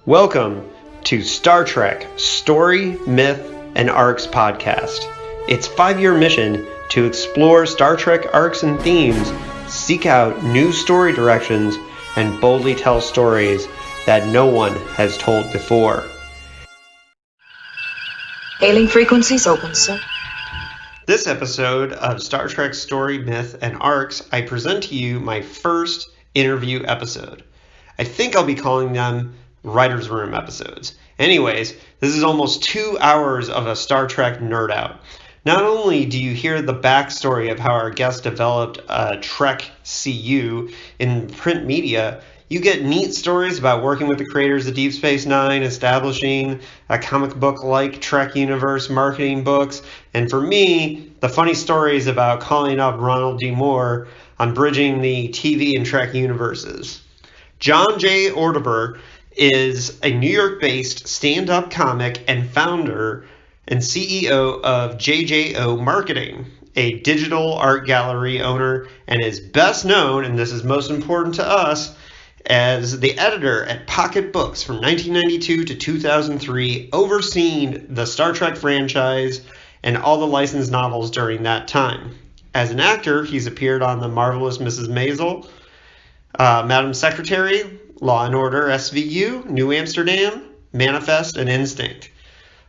Welcome to Star Trek Story, Myth, and Arcs podcast. Its 5-year mission to explore Star Trek arcs and themes, seek out new story directions, and boldly tell stories that no one has told before. Hailing frequencies open, sir. This episode of Star Trek Story, Myth, and Arcs, I present to you my first interview episode. I think I'll be calling them Writer's Room episodes. Anyways, this is almost 2 hours of a Star Trek nerd out. Not only do you hear the backstory of how our guest developed a Trek CU in print media, you get neat stories about working with the creators of Deep Space Nine, establishing a comic book-like Trek universe, marketing books, and for me, the funny stories about calling up Ronald D. Moore on bridging the TV and Trek universes. John J Ordover is a New York-based stand-up comic and founder and CEO of JJO Marketing, a digital art gallery owner, and is best known, and this is most important to us, as the editor at Pocket Books from 1992 to 2003, overseeing the Star Trek franchise and all the licensed novels during that time. As an actor, he's appeared on The Marvelous Mrs. Maisel, Madam Secretary, Law and Order SVU, New Amsterdam, Manifest, and Instinct.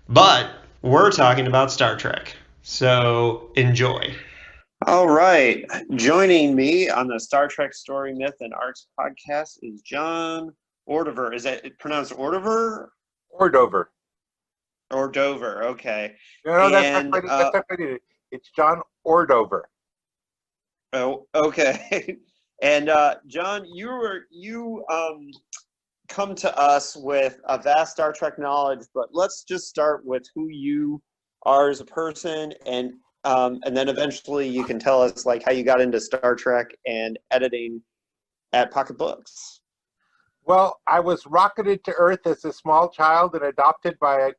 But we're talking about Star Trek, so enjoy. All right, joining me on the Star Trek Story, Myth, and Arcs podcast is John Ordover. Is that pronounced Ordover? Ordover. Ordover, okay. No, that's not right. It's John Ordover. Oh, okay. And John, you come to us with a vast Star Trek knowledge, but let's just start with who you are as a person, and then eventually you can tell us like how you got into Star Trek and editing at Pocket Books. Well, I was rocketed to Earth as a small child and adopted by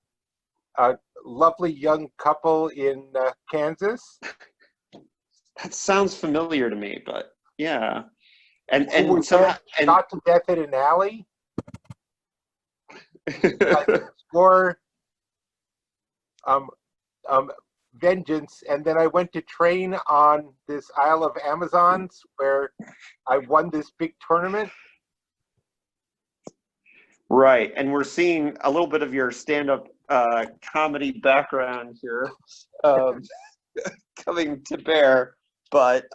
a lovely young couple in Kansas. That sounds familiar to me, but yeah. And shot to death in an alley. Explore vengeance, and then I went to train on this Isle of Amazons where I won this big tournament. Right, and we're seeing a little bit of your stand-up comedy background here coming to bear, but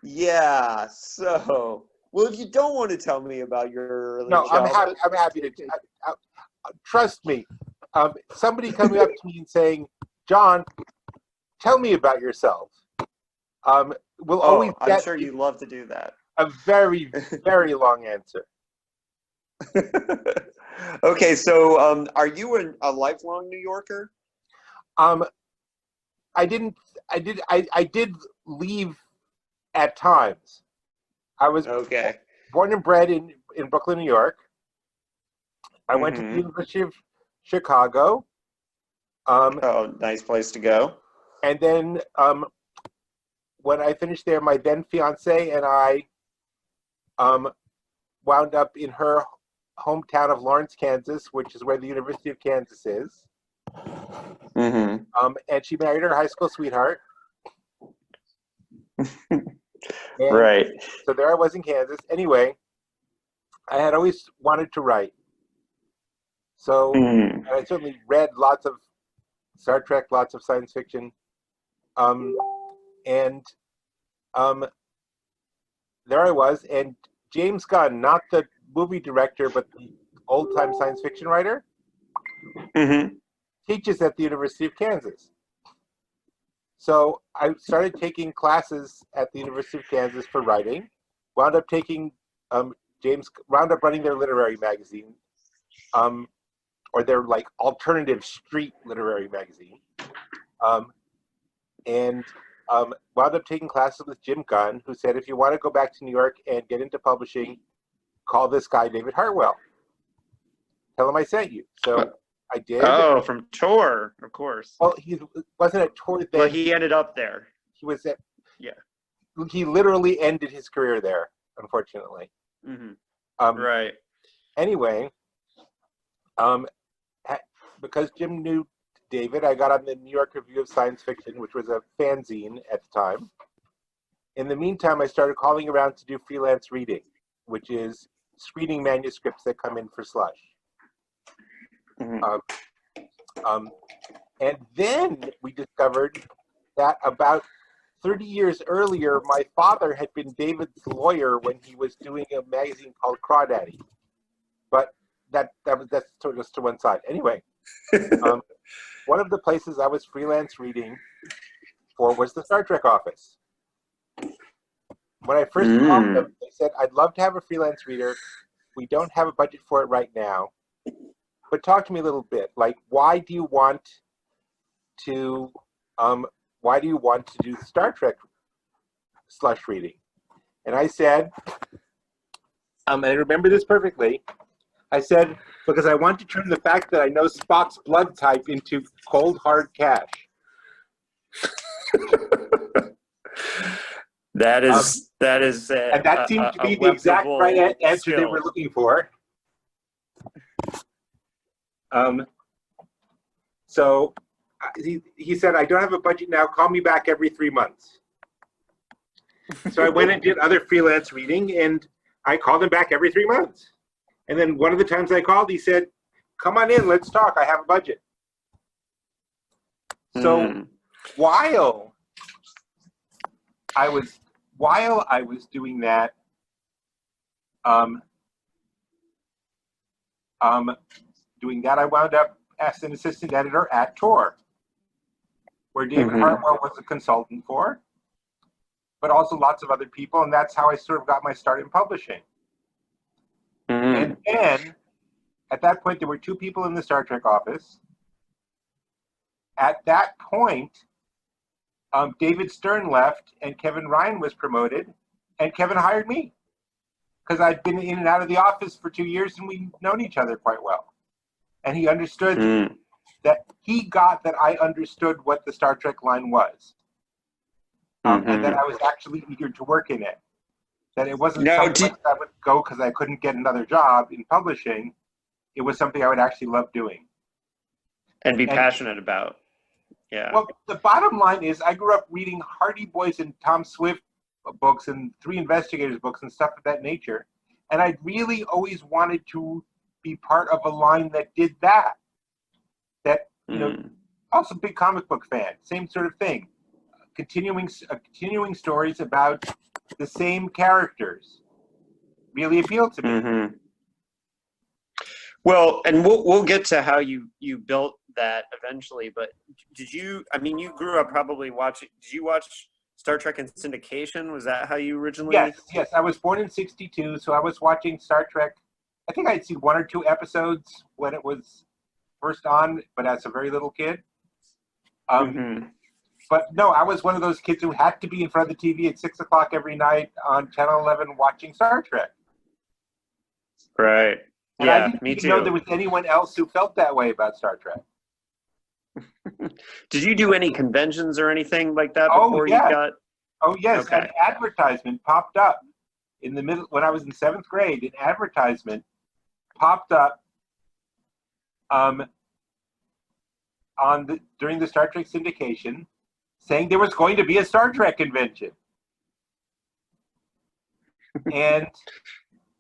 yeah, so, well, if you don't want to tell me about your early childhood... I'm happy to. Trust me. Somebody coming up to me and saying, John, tell me about yourself. Will always get I'm sure you love to do that. A very, very long answer. Okay, so are you a lifelong New Yorker? I did leave at times. I was born and bred in Brooklyn, New York. I went to the University of Chicago. Nice place to go. And then when I finished there, my then fiance and I wound up in her hometown of Lawrence, Kansas, which is where the University of Kansas is. And she married her high school sweetheart. Right. So there I was in Kansas. Anyway, I had always wanted to write. So and I certainly read lots of Star Trek, lots of science fiction. And there I was. And James Gunn, not the movie director, but the old-time science fiction writer, teaches at the University of Kansas. So I started taking classes at the University of Kansas for writing, wound up taking running their literary magazine, or their like alternative street literary magazine, and wound up taking classes with Jim Gunn, who said, if you want to go back to New York and get into publishing, call this guy David Hartwell. Tell him I sent you. So I did. Oh, from Tor, of course. Well, he wasn't at Tor then. But he ended up there. He was at. Yeah. He literally ended his career there, unfortunately. Right. Anyway, because Jim knew David, I got on the New York Review of Science Fiction, which was a fanzine at the time. In the meantime, I started calling around to do freelance reading, which is screening manuscripts that come in for slush. And then we discovered that about 30 years earlier, my father had been David's lawyer when he was doing a magazine called Crawdaddy. But that's just to one side. Anyway, one of the places I was freelance reading for was the Star Trek office. When I first called them, they said, I'd love to have a freelance reader. We don't have a budget for it right now. But talk to me a little bit. Like, why do you want to do Star Trek slush reading? And I said, and I remember this perfectly. I said, because I want to turn the fact that I know Spock's blood type into cold, hard cash. That is, and that seemed to be the exact right answer they were looking for. So he said, I don't have a budget now. Call me back every 3 months. So I went and did other freelance reading, and I called him back every 3 months. And then one of the times I called, he said, come on in, let's talk. I have a budget. So while I was doing that, I wound up as an assistant editor at Tor, where David Hartwell was a consultant for, but also lots of other people, and that's how I sort of got my start in publishing. And then, at that point, there were 2 people in the Star Trek office. At that point, David Stern left, and Kevin Ryan was promoted, and Kevin hired me, because I'd been in and out of the office for 2 years, and we'd known each other quite well. And he understood that he got that I understood what the Star Trek line was, and that I was actually eager to work in it. That it wasn't something I would go because I couldn't get another job in publishing. It was something I would actually love doing. And be passionate about. Yeah. Well, the bottom line is I grew up reading Hardy Boys and Tom Swift books and Three Investigators books and stuff of that nature. And I really always wanted to be part of a line that did that. That, you know, also big comic book fan, same sort of thing. Continuing stories about the same characters really appealed to me. Well, and we'll get to how you built that eventually, but did you, I mean, you grew up probably watching, did you watch Star Trek in syndication? Was that how you originally? Yes. I was born in '62, so I was watching Star Trek. I think I'd seen 1 or 2 episodes when it was first on, but as a very little kid. But no, I was one of those kids who had to be in front of the TV at 6 o'clock every night on Channel 11 watching Star Trek. Right. And I didn't even know there was anyone else who felt that way about Star Trek. Did you do any conventions or anything like that before you got? Oh, yes. Okay. An advertisement popped up in the middle when I was in 7th grade. An advertisement popped up during the Star Trek syndication, saying there was going to be a Star Trek convention. And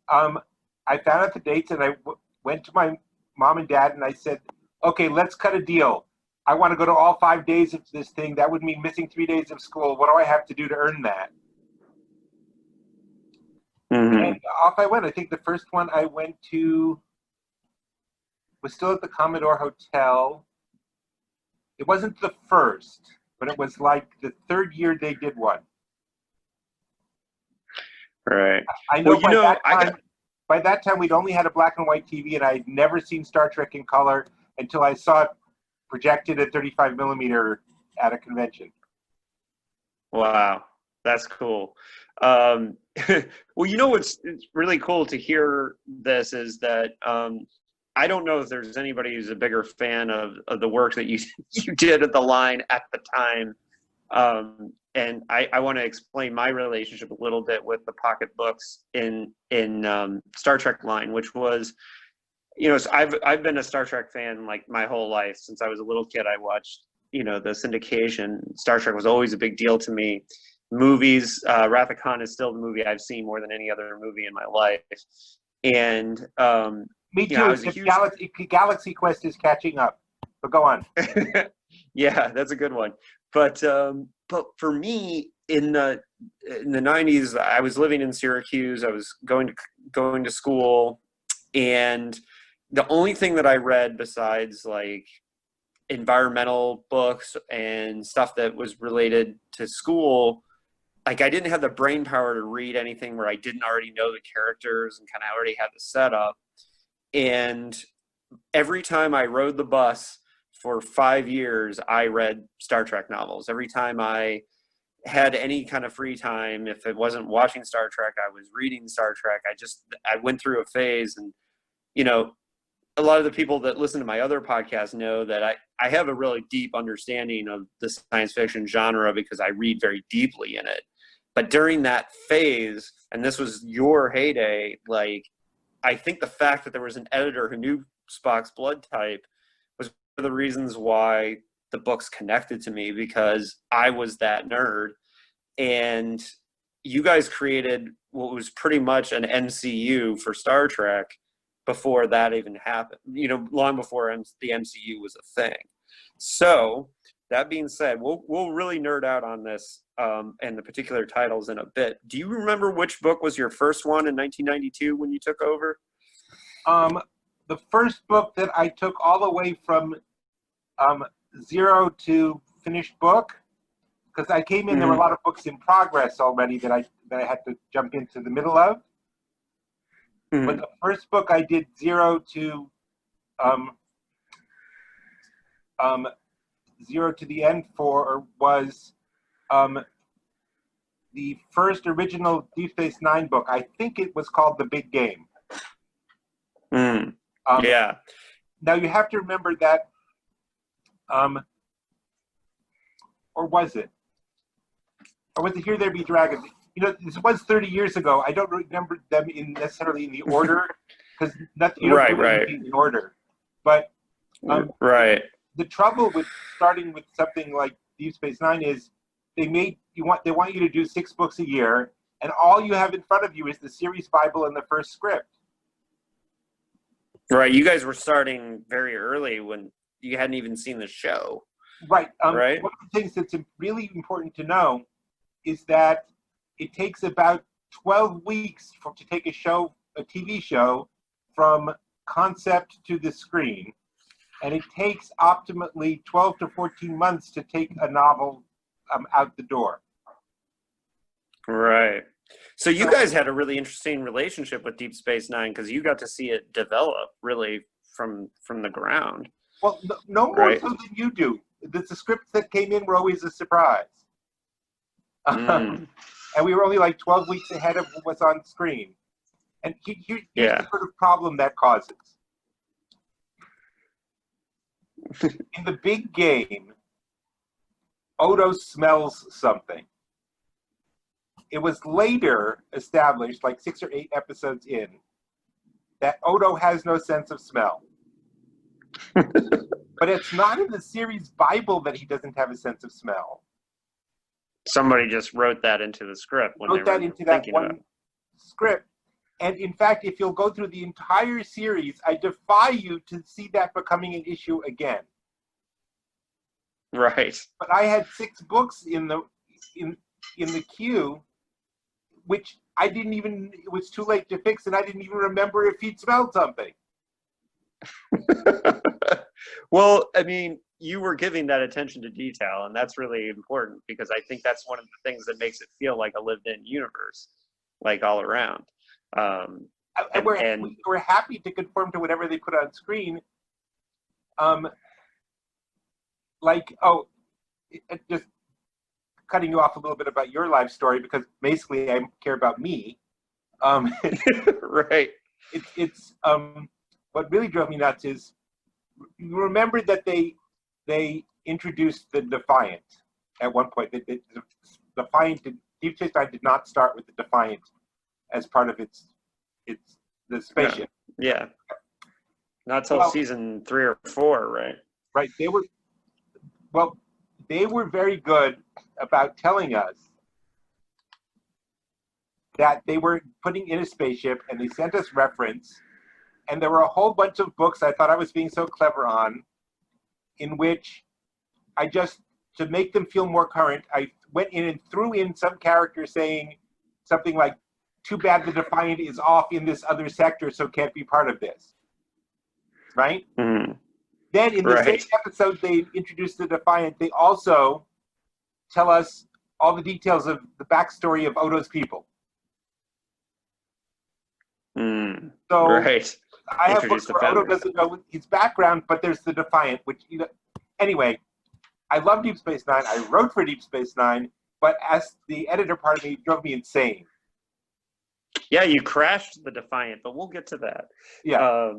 I found out the dates, and I went to my mom and dad, and I said, okay, let's cut a deal. I want to go to all 5 days of this thing. That would mean missing 3 days of school. What do I have to do to earn that? And off I went. I think the first one I went to was still at the Commodore Hotel. It wasn't the first, but it was like the 3rd year they did one. Right. I know, by that time we'd only had a black and white TV, and I'd never seen Star Trek in color until I saw it projected at 35 millimeter at a convention. Wow, that's cool. Well, you know it's really cool to hear this is that I don't know if there's anybody who's a bigger fan of the work that you did at the line at the time. and I want to explain my relationship a little bit with the pocket books in Star Trek line, which was, so I've been a Star Trek fan like my whole life. Since I was a little kid, I watched, the syndication. Star Trek was always a big deal to me. Movies, Wrath of Khan is still the movie I've seen more than any other movie in my life. And me too. Galaxy Quest is catching up, but go on. Yeah, that's a good one. But for me, in the 90s, I was living in Syracuse. I was going to school, and the only thing that I read besides like environmental books and stuff that was related to school, like I didn't have the brain power to read anything where I didn't already know the characters and kind of already had the setup. And every time I rode the bus for 5 years, I read Star Trek novels. Every time I had any kind of free time, if it wasn't watching Star Trek, I was reading Star Trek. I went through a phase, and a lot of the people that listen to my other podcasts know that I have a really deep understanding of the science fiction genre because I read very deeply in it. But during that phase, and this was your heyday, like I think the fact that there was an editor who knew Spock's blood type was one of the reasons why the books connected to me, because I was that nerd. And you guys created what was pretty much an MCU for Star Trek before that even happened, long before the MCU was a thing. So that being said, we'll really nerd out on this and the particular titles in a bit. Do you remember which book was your first one in 1992 when you took over? The first book that I took all the way from zero to finished book, because I came in, there were a lot of books in progress already that I had to jump into the middle of. But the first book I did 0 to the end for was the first original Deep Space Nine book. I think it was called The Big Game. Yeah. Now you have to remember that, or was it? Or was it Here There Be Dragons? This was 30 years ago. I don't remember them necessarily in the order, because you don't do anything in order. But the trouble with starting with something like Deep Space Nine is they want you to do 6 books a year, and all you have in front of you is the series Bible and the first script. Right. You guys were starting very early when you hadn't even seen the show. Right. Right. One of the things that's really important to know is that it takes about 12 weeks to take a TV show, from concept to the screen. And it takes optimally 12 to 14 months to take a novel out the door. Right. So you guys had a really interesting relationship with Deep Space Nine, because you got to see it develop really from the ground. Well, no more so than you do. The scripts that came in were always a surprise. And we were only like 12 weeks ahead of what's on screen. And here's the sort of problem that causes. In The Big Game, Odo smells something. It was later established, like 6 or 8 episodes in, that Odo has no sense of smell. But it's not in the series Bible that he doesn't have a sense of smell. Somebody just wrote that into the script when they were into that one script. And in fact, if you'll go through the entire series, I defy you to see that becoming an issue again. Right. But I had 6 books in the queue, which it was too late to fix, and I didn't even remember if he'd smelled something. Well, I mean, you were giving that attention to detail, and that's really important, because I think that's one of the things that makes it feel like a lived-in universe, like all around. And we're happy to conform to whatever they put on screen. Just cutting you off a little bit about your life story, because basically I care about me. Right. It's what really drove me nuts is, you remember that they introduced the Defiant at one point. The Deep Space Nine did not start with the Defiant as part of the spaceship. Yeah. Not till season 3 or 4, right? Right. They were very good about telling us that they were putting in a spaceship, and they sent us reference, and there were a whole bunch of books I thought I was being so clever on, in which to make them feel more current, I went in and threw in some character saying something like, "Too bad the Defiant is off in this other sector, so can't be part of this." Right? Mm-hmm. Then in the same episode they introduced the Defiant, they also tell us all the details of the backstory of Odo's people. So I have books where Odo doesn't know his background, but there's the Defiant, which, anyway, I love Deep Space Nine. I wrote for Deep Space Nine, but as the editor part of me, it drove me insane. Yeah, you crashed the Defiant, but we'll get to that. Yeah.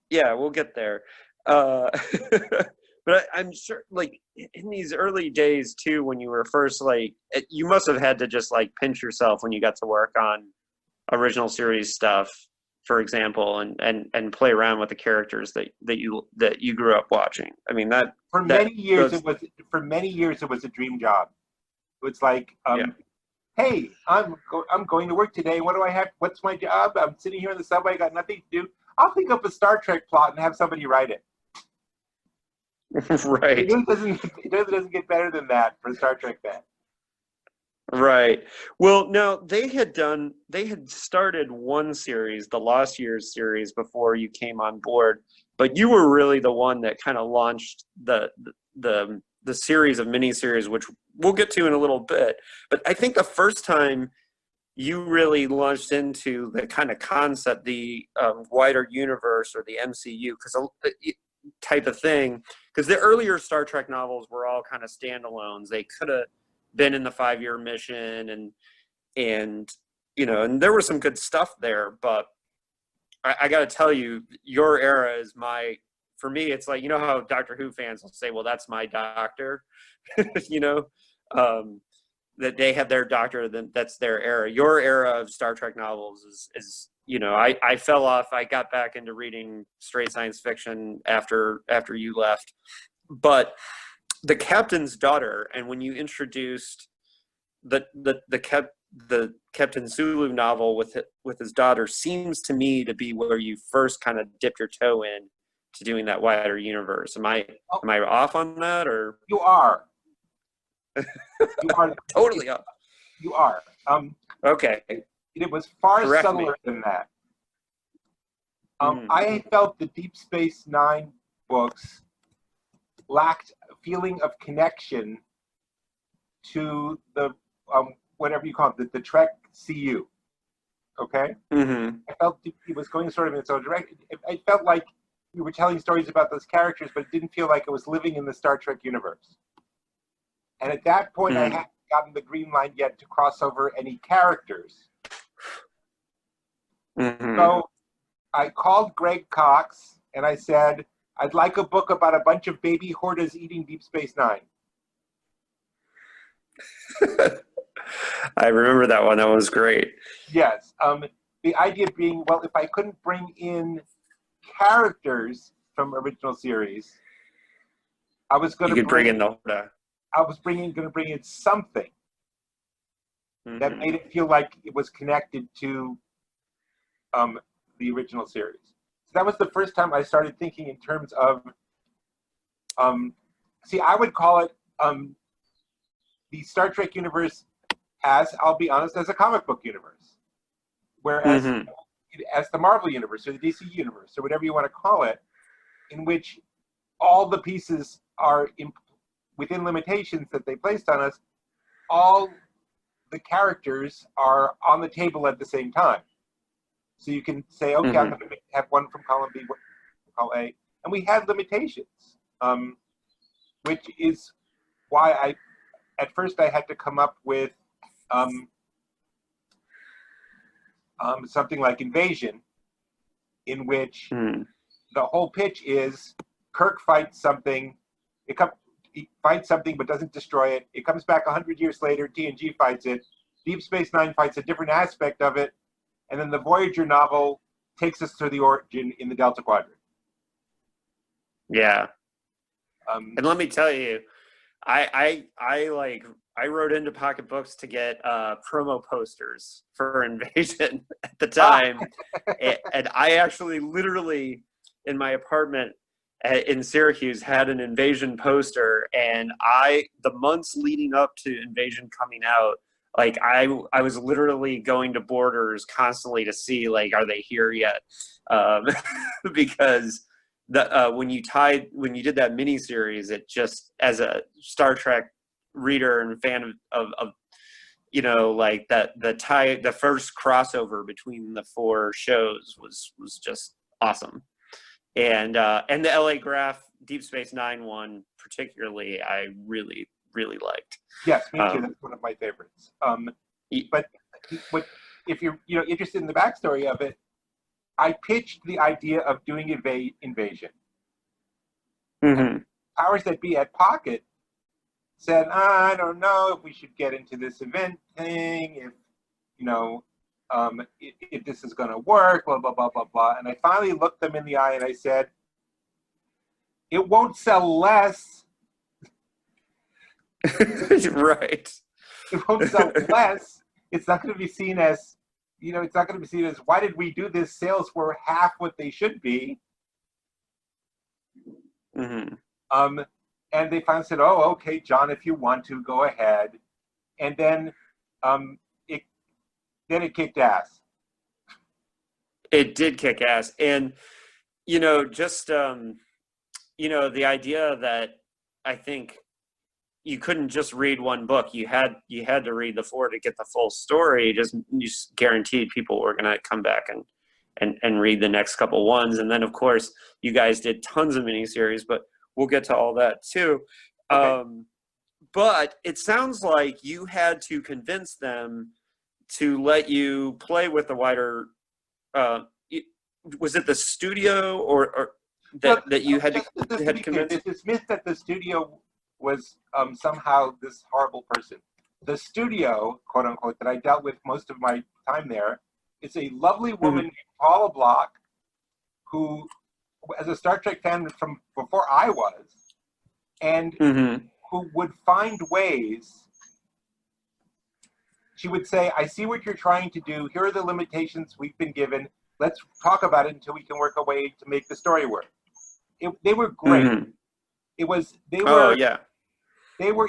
Yeah, we'll get there. But I'm sure, like, in these early days, too, when you were first, like, you must have had to just, like, pinch yourself when you got to work on original series stuff, for example, and play around with the characters that you grew up watching. I mean, for many years it was a dream job. It's like, hey, I'm going to work today. What do I have? What's my job? I'm sitting here in the subway. I got nothing to do. I'll think up a Star Trek plot and have somebody write it. Right. It doesn't get better than that for a Star Trek fan. Right. Well, no, they had started one series, the Lost Years series, before you came on board, but you were really the one that kind of launched the series of miniseries, which we'll get to in a little bit. But I think the first time you really launched into the kind of concept, the wider universe or the MCU, type of thing, because the earlier Star Trek novels were all kind of standalones. They could have been in the 5-year mission, and there was some good stuff there, but I got to tell you, your era is for me, it's like, how Doctor Who fans will say, well, that's my doctor, that they have their doctor, then that's their era. Your era of Star Trek novels is I fell off. I got back into reading straight science fiction after you left, but the Captain's Daughter, and when you introduced the Captain Sulu novel with his daughter, seems to me to be where you first kind of dipped your toe in to doing that wider universe. Am I off on that, or you are? You are totally off. You are. Okay. It was far Correct subtler me. than that. I felt the Deep Space Nine books lacked a feeling of connection to the whatever you call it, the Trek CU. Okay? Mm-hmm. I felt it was going sort of in its own direction. I felt like we were telling stories about those characters, but it didn't feel like it was living in the Star Trek universe. And at that point, I hadn't gotten the green line yet to cross over any characters. Mm-hmm. So I called Greg Cox and I said, I'd like a book about a bunch of baby Hortas eating Deep Space Nine. I remember that one. That was great. Yes. The idea being, well, if I couldn't bring in characters from original series, I was going to bring in the Horta. I was going to bring in something that made it feel like it was connected to the original series. So that was the first time I started thinking in terms of, I would call it the Star Trek universe as, I'll be honest, as a comic book universe. Whereas as the Marvel universe or the DC universe or whatever you want to call it, in which all the pieces are within limitations that they placed on us, all the characters are on the table at the same time. So you can say, okay, I'm going to have one from column B, one from column A. And we had limitations, which is why at first I had to come up with something like Invasion, in which the whole pitch is Kirk fights something. he fights something but doesn't destroy it. It comes back 100 years later. TNG fights it. Deep Space Nine fights a different aspect of it, and then the Voyager novel takes us to the origin in the Delta Quadrant. Yeah. And let me tell you, I wrote into Pocketbooks to get promo posters for Invasion at the time, and I actually literally in my apartment in Syracuse had an Invasion poster, and the months leading up to Invasion coming out, like I was literally going to Borders constantly to see, like, are they here yet? Because when you did that miniseries, it just, as a Star Trek reader and fan of you know, like the first crossover between the four shows was just awesome. And the LA Graph Deep Space Nine one particularly, I really liked. Yes, me too. That's one of my favorites. But if you're interested in the backstory of it, I pitched the idea of doing Invasion. Mm-hmm. Powers that be at Pocket said, I don't know if we should get into this event thing, if this is going to work, blah, blah, blah, blah, blah. And I finally looked them in the eye and I said, it won't sell less. Right. It won't sell less. It's not going to be seen as, why did we do this? Sales were half what they should be. Mm-hmm. And they finally said, oh, okay, John, if you want to, go ahead. And then it kicked ass. It did kick ass. And, just, the idea that I think you couldn't just read one book. You had to read the four to get the full story. You just guaranteed people were going to come back and read the next couple ones. And then, of course, you guys did tons of miniseries, but we'll get to all that too. Okay. But it sounds like you had to convince them to let you play with the wider. Was it the studio or that you had to convince? It's myth that the studio was somehow this horrible person. The studio, quote unquote, that I dealt with most of my time there, is a lovely woman, Paula Block, who, as a Star Trek fan from before I was, and who would find ways. She would say, I see what you're trying to do. Here are the limitations we've been given. Let's talk about it until we can work a way to make the story work. They were great. They were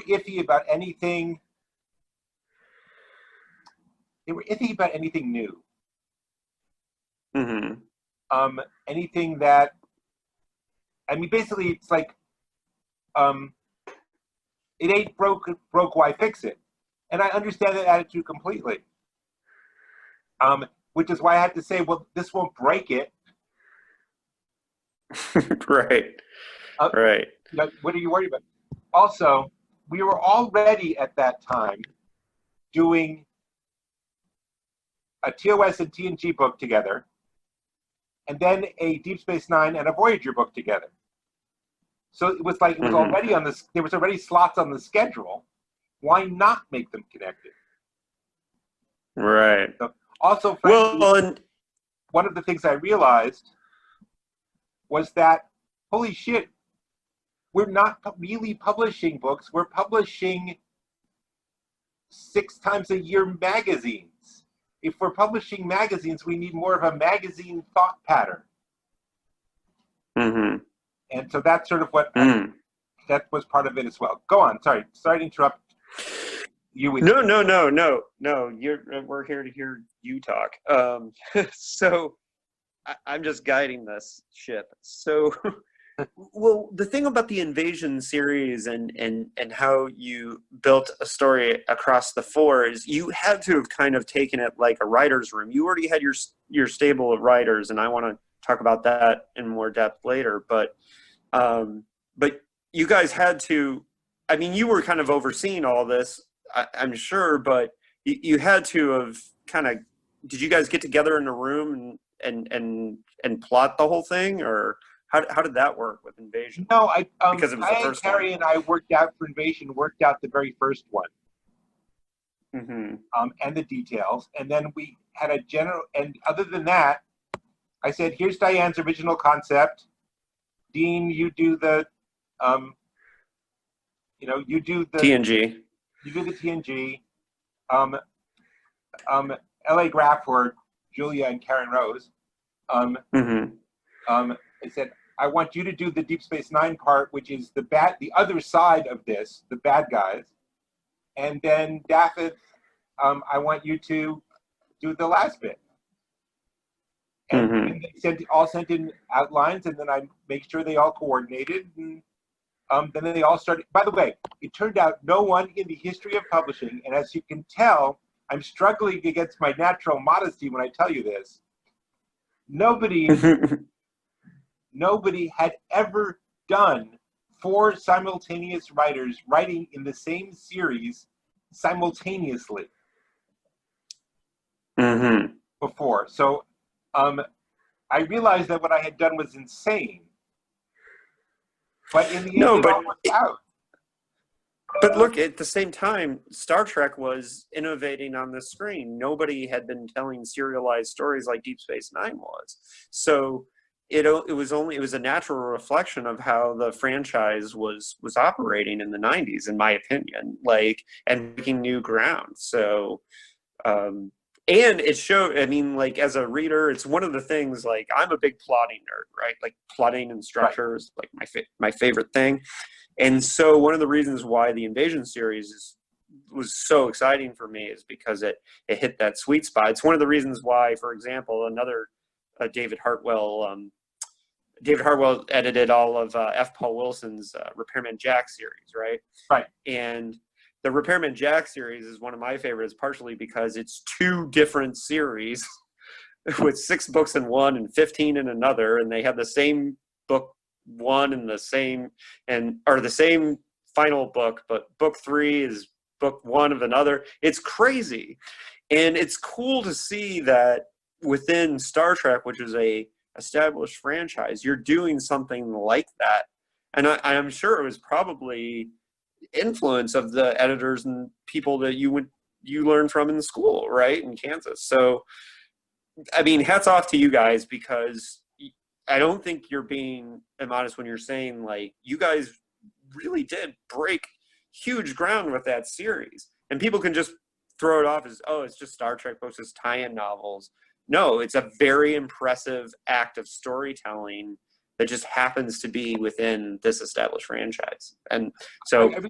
iffy about anything. They were iffy about anything new. Anything that, basically it's like, it ain't broke, why fix it? And I understand that attitude completely. Which is why I had to say, well, this won't break it. Right. Right. What are you worried about? Also, we were already at that time doing a TOS and TNG book together, and then a Deep Space Nine and a Voyager book together. So it was like, already there was already slots on the schedule. Why not make them connected? Right. So also, frankly, one of the things I realized was that, holy shit, we're not really publishing books. We're publishing 6 times a year magazines. If we're publishing magazines, we need more of a magazine thought pattern. And so that's sort of what that was part of it as well. Go on. Sorry to interrupt you. No. We're here to hear you talk. So I'm just guiding this ship. So, well, the thing about the Invasion series and how you built a story across the four is you had to have kind of taken it like a writer's room. You already had your stable of writers, and I want to talk about that in more depth later. But you guys had to. I mean, you were kind of overseeing all this, I'm sure, but you had to have kind of. Did you guys get together in a room and plot the whole thing, or How did that work with Invasion? No, because it was the Diane first Carey one. and I worked out the very first one. Mm-hmm. And the details, and then we had a general. And other than that, I said, "Here's Diane's original concept. Dean, you do the, you do the TNG. You do the TNG. L.A. Graff for Julia and Karen Rose. Mm-hmm. I said, I want you to do the Deep Space Nine part, which is the other side of this, the bad guys. And then Daffod, I want you to do the last bit. And, Mm-hmm. and they sent in outlines, and then I make sure they all coordinated. And then they all started. By the way, it turned out no one in the history of publishing, and as you can tell, I'm struggling against my natural modesty when I tell you this. Nobody had ever done 4 simultaneous writers writing in the same series simultaneously Mm-hmm. before. So I realized that what I had done was insane. But in the end, it all worked out. But look, at the same time, Star Trek was innovating on the screen. Nobody had been telling serialized stories like Deep Space Nine was. So it was a natural reflection of how the franchise was operating in the 90s, in my opinion, and breaking new ground. So and it showed, I mean, as a reader, it's one of the things, I'm a big plotting nerd, right? Plotting and structure is my favorite thing. And so one of the reasons why the Invasion series was so exciting for me is because it hit that sweet spot. It's one of the reasons why, for example, another David Hartwell edited all of F. Paul Wilson's Repairman Jack series, right? Right. And the Repairman Jack series is one of my favorites, partially because it's 2 different series with 6 books in one and 15 in another, and they have the same book 1 and the same final book, but book 3 is book 1 of another. It's crazy. And it's cool to see that within Star Trek, which is a established franchise, you're doing something like that. And I'm sure it was probably influence of the editors and people that you learned from in school, right, in Kansas. So I mean, hats off to you guys, because I don't think you're being immodest when you're saying, you guys really did break huge ground with that series. And people can just throw it off as, oh, it's just Star Trek books, it's tie-in novels. No, it's a very impressive act of storytelling that just happens to be within this established franchise. And so I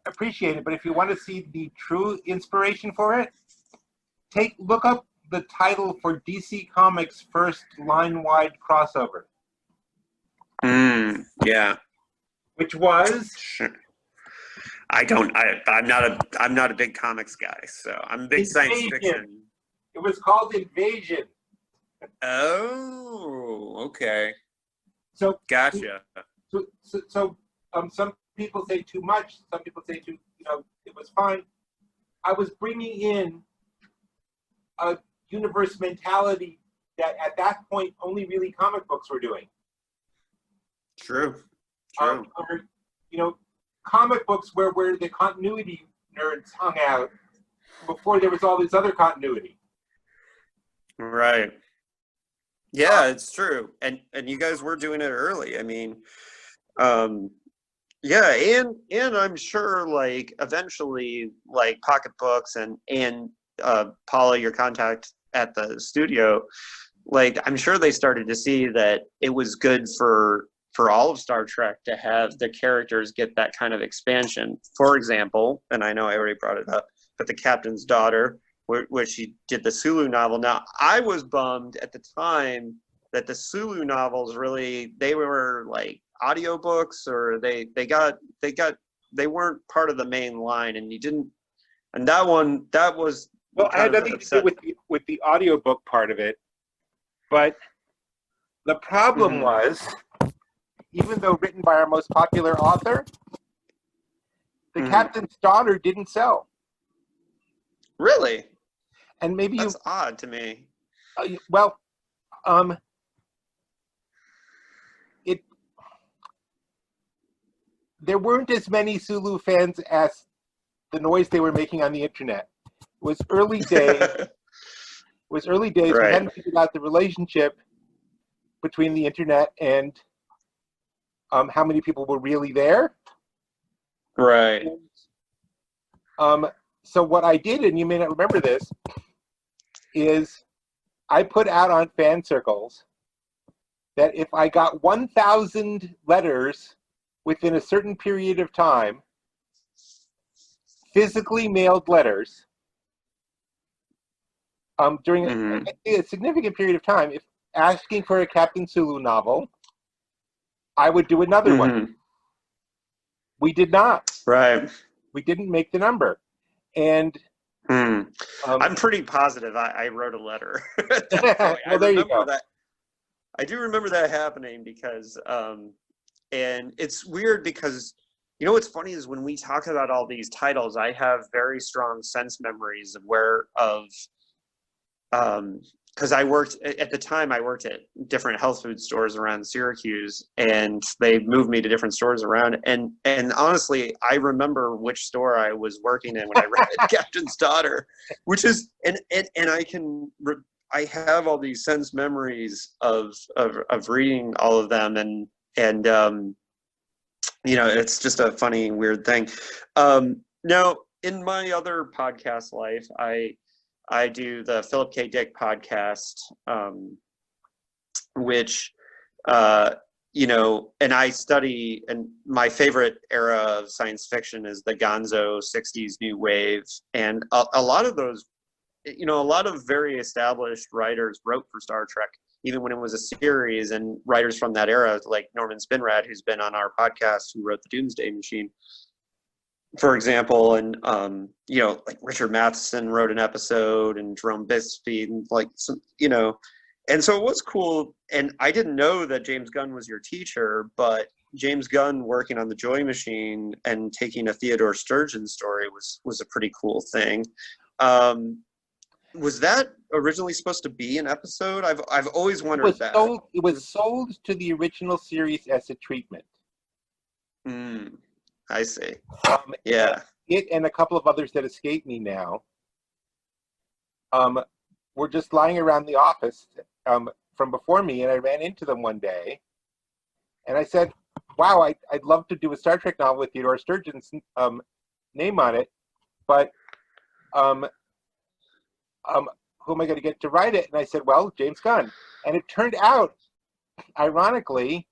appreciate it, but if you want to see the true inspiration for it, look up the title for DC Comics' first line-wide crossover. Yeah. Which was? Sure. I'm not a big comics guy, so I'm a big science fiction. It was called Invasion. Oh, okay. So gotcha. So some people say too much. Some people say it was fine. I was bringing in a universe mentality that at that point only really comic books were doing. True. Comic books where the continuity nerds hung out before there was all this other continuity. Right. Yeah, it's true. And you guys were doing it early. I mean, yeah, and I'm sure eventually pocketbooks and Paula, your contact at the studio, I'm sure they started to see that it was good for all of Star Trek to have the characters get that kind of expansion. For example, and I know I already brought it up, but the Captain's Daughter, where she did the Sulu novel. Now, I was bummed at the time that the Sulu novels they were audiobooks, or they weren't part of the main line, and you didn't. And that was well, I had nothing to do with the audiobook part of it, but the problem was, even though written by our most popular author, the Captain's Daughter didn't sell. Really? And maybe that's odd to me. there weren't as many Sulu fans as the noise they were making on the internet. It was early days. We Right. hadn't figured out the relationship between the internet and how many people were really there. Right. So what I did, and you may not remember this, is I put out on fan circles that if I got 1,000 letters within a certain period of time, physically mailed letters, during a significant period of time, if asking for a Captain Sulu novel, I would do another one. We did not. Right. We didn't make the number. And I'm pretty positive I wrote a letter at that point. well, there you go. I do remember that happening because, and it's weird because, you know, what's funny is when we talk about all these titles, I have very strong sense memories of because I worked at the time. I worked at different health food stores around Syracuse, and they moved me to different stores around. And honestly, I remember which store I was working in when I read Captain's Daughter, which is and I have all these sense memories of reading all of them, and you know, it's just a funny, weird thing. Now, in my other podcast life, I do the Philip K. Dick podcast, which, you know, and I study, and my favorite era of science fiction is the Gonzo 60s New Wave. And a lot of those, you know, a lot of very established writers wrote for Star Trek, even when it was a series, and writers from that era, like Norman Spinrad, who's been on our podcast, who wrote The Doomsday Machine, for example, and you know, like Richard Matheson wrote an episode, and Jerome Bixby, and like some, you know, and so it was cool. And I didn't know that James Gunn was your teacher, but James Gunn working on the Joy Machine and taking a Theodore Sturgeon story was a pretty cool thing. Was that originally supposed to be an episode? I've always wondered that. It was sold to the original series as a treatment. I see. Yeah. It and a couple of others that escape me now were just lying around the office from before me, and I ran into them one day, and I said, wow, I'd love to do a Star Trek novel with Theodore Sturgeon's name on it, but who am I going to get to write it? And I said, well, James Gunn. And it turned out, ironically,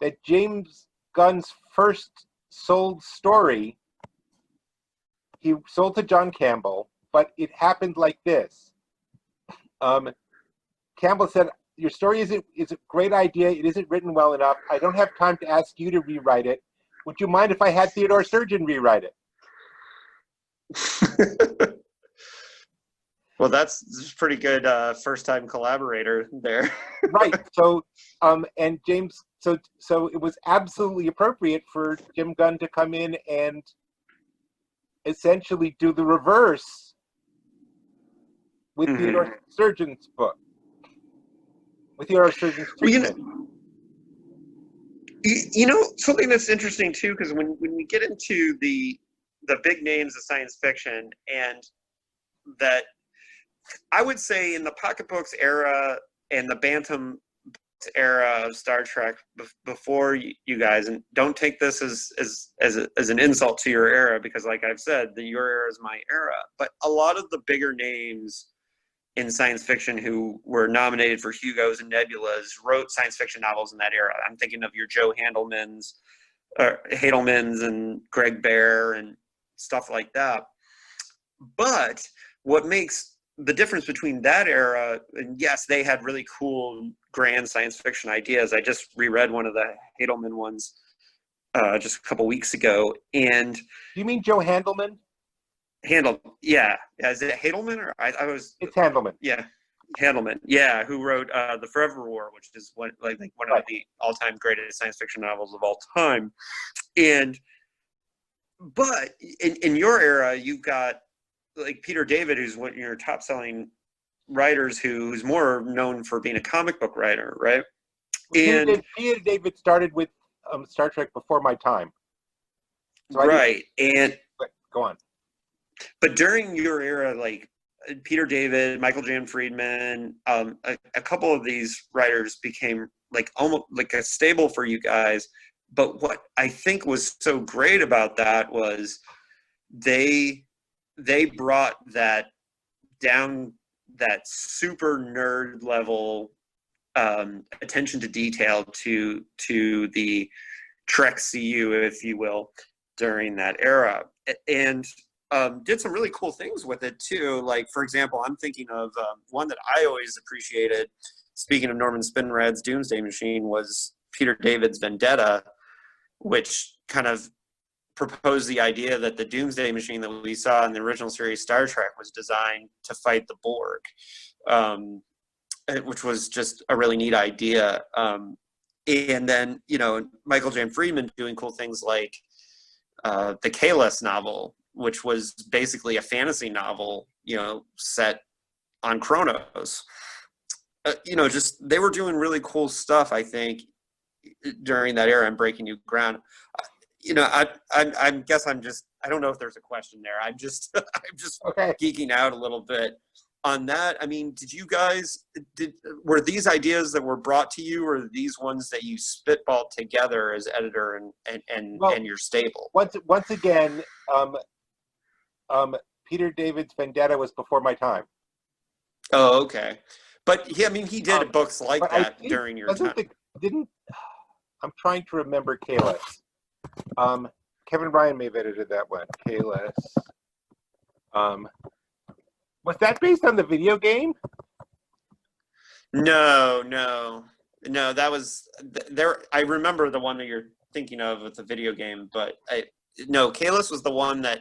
that James Gunn's first sold story, he sold to John Campbell, but it happened like this. Campbell said, your story is a great idea. It isn't written well enough. I don't have time to ask you to rewrite it. Would you mind if I had Theodore Sturgeon rewrite it? Well, that's pretty good first-time collaborator there. Right. So, and James, so it was absolutely appropriate for Jim Gunn to come in and essentially do the reverse with Theodore Sturgeon's book, with Theodore Sturgeon's treatment. You know, something that's interesting too, because when we get into the big names of science fiction, and that I would say in the pocketbooks era and the Bantam era of Star Trek before you guys, and don't take this as an insult to your era, because like I've said, your era is my era, but a lot of the bigger names in science fiction who were nominated for Hugos and Nebulas wrote science fiction novels in that era. I'm thinking of your Joe Hadelmans and Greg Bear and stuff like that. But what makes the difference between that era, and yes, they had really cool, grand science fiction ideas. I just reread one of the Hadelman ones just a couple weeks ago. And do you mean Joe Handelman? Yeah. Is it Hadelman or I was? It's Handelman. Yeah, Handelman. Yeah, who wrote The Forever War, which is one of the all-time greatest science fiction novels of all time. But in your era, you've got like Peter David, who's one of your top-selling writers, who's more known for being a comic book writer, right? Peter David started with Star Trek before my time. So I Right. And go on. but during your era, like Peter David, Michael Jan Friedman, a couple of these writers became like almost like a staple for you guys. But what I think was so great about that was they brought that down, that super nerd level attention to detail to the Trek CU, if you will, during that era, and did some really cool things with it too. Like, for example, I'm thinking of one that I always appreciated. Speaking of Norman Spinrad's Doomsday Machine, was Peter David's Vendetta, which kind of proposed the idea that the Doomsday Machine that we saw in the original series Star Trek was designed to fight the Borg, which was just a really neat idea. And then, you know, Michael Jan Friedman doing cool things like the Kahless novel, which was basically a fantasy novel, you know, set on Kronos. You know, just they were doing really cool stuff, I think, during that era and breaking new ground. You know, I guess I'm just, I don't know if there's a question there. I'm just I'm just Okay. geeking out a little bit on that. I mean, were these ideas that were brought to you, or these ones that you spitballed together as editor and your stable? Once again, Peter David's Vendetta was before my time. Oh, okay. But I mean, he did books like that during your time. I'm trying to remember Kahless. Kevin Ryan may have edited that one. Kahless. Was that based on the video game? No. That was there. I remember the one that you're thinking of with the video game, but no, Kahless was the one that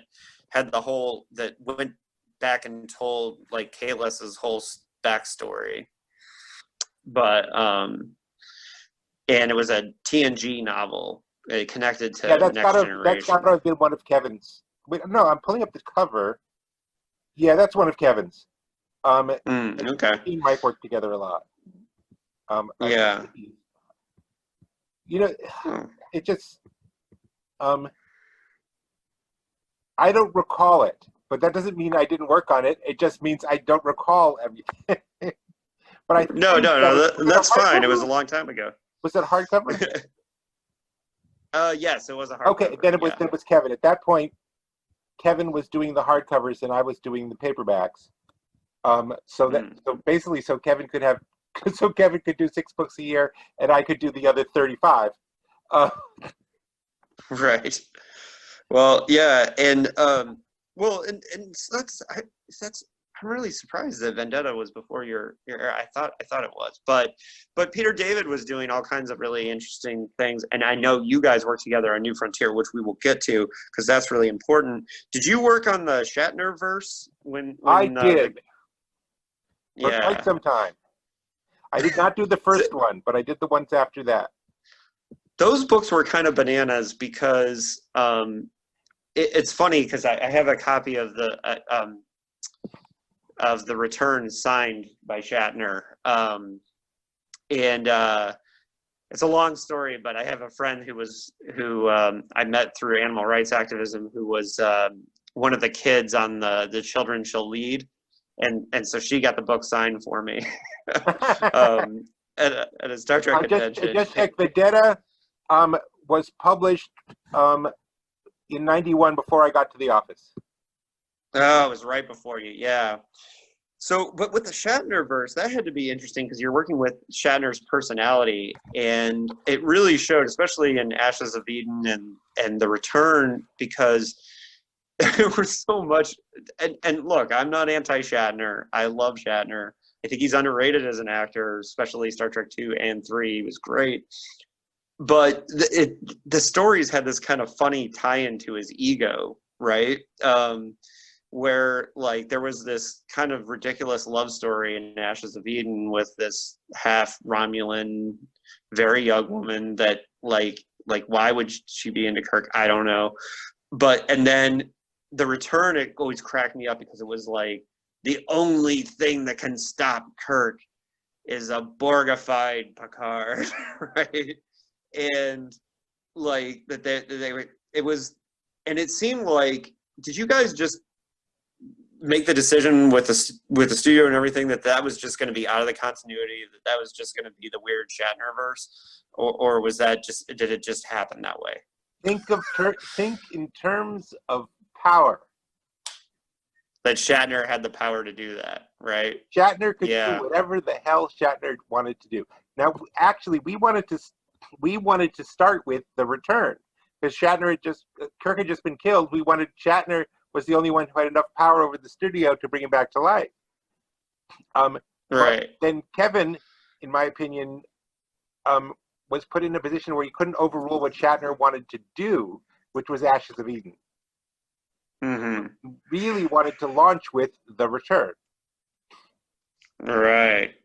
had the whole, that went back and told like Kahless's whole backstory. But and it was a TNG novel. It connected to Next Generation. That's gotta have been one of Kevin's. Wait, no, I'm pulling up the cover. Yeah, that's one of Kevin's. Okay. He and Mike work together a lot. Yeah. You know, it just, I don't recall it, but that doesn't mean I didn't work on it. It just means I don't recall everything. But I no, that's fine. It was a long time ago. Was that hardcover? Yes, it was a hardcover. Okay, then it was Kevin. At that point, Kevin was doing the hardcovers and I was doing the paperbacks. So Kevin could do 6 books a year and I could do the other 35. Right. Well, yeah, and I'm really surprised that Vendetta was before your era. I thought it was, but Peter David was doing all kinds of really interesting things, and I know you guys worked together on New Frontier, which we will get to because that's really important. Did you work on the Shatner verse when I did? For yeah, quite some time. I did not do the first one, but I did the ones after that. Those books were kind of bananas because it's funny because I have a copy of the Return signed by Shatner, and it's a long story. But I have a friend who I met through animal rights activism, who was one of the kids on the Children Shall Lead, and so she got the book signed for me at a Star Trek convention. Just check. Vendetta was published in '91 before I got to the office. Oh, it was right before you, yeah. So, but with the Shatner verse, that had to be interesting because you're working with Shatner's personality, and it really showed, especially in Ashes of Eden and The Return, because there was so much. And look, I'm not anti-Shatner. I love Shatner. I think he's underrated as an actor, especially Star Trek 2 and 3. He was great. But the stories had this kind of funny tie-in to his ego, right? Where like there was this kind of ridiculous love story in Ashes of Eden with this half Romulan, very young woman that like why would she be into Kirk? I don't know. And then The Return, it always cracked me up because it was like the only thing that can stop Kirk is a Borgified Picard, right? And like that they it was and it seemed like, did you guys just make the decision with the studio and everything that was just going to be out of the continuity, that was just going to be the weird Shatnerverse, or was that just, did it just happen that way? Think in terms of power. That Shatner had the power to do that, right? Shatner could do whatever the hell Shatner wanted to do. Now, actually, we wanted to start with The Return, because Kirk had just been killed. We wanted Shatner was the only one who had enough power over the studio to bring him back to life. Right. Then Kevin, in my opinion, was put in a position where he couldn't overrule what Shatner wanted to do, which was Ashes of Eden. Mm-hmm. Really wanted to launch with The Return. Right.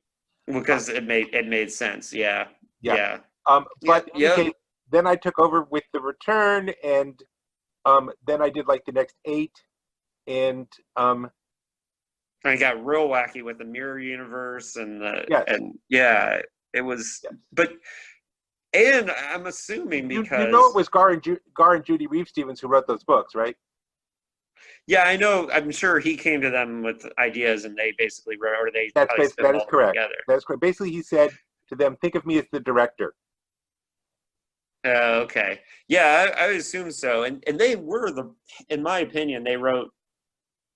Because it made sense. Yeah. But in any case, then I took over with The Return, and then I did like the next 8, and I got real wacky with the mirror universe and it was. But and I'm assuming because you know it was Gar and Judy Reeve-Stevens who wrote those books, right? Yeah, I know. I'm sure he came to them with ideas, and they basically wrote, or they. That is correct. Together. That's correct. Basically, he said to them, "Think of me as the director." Okay. Yeah, I assume so. And they were in my opinion, they wrote.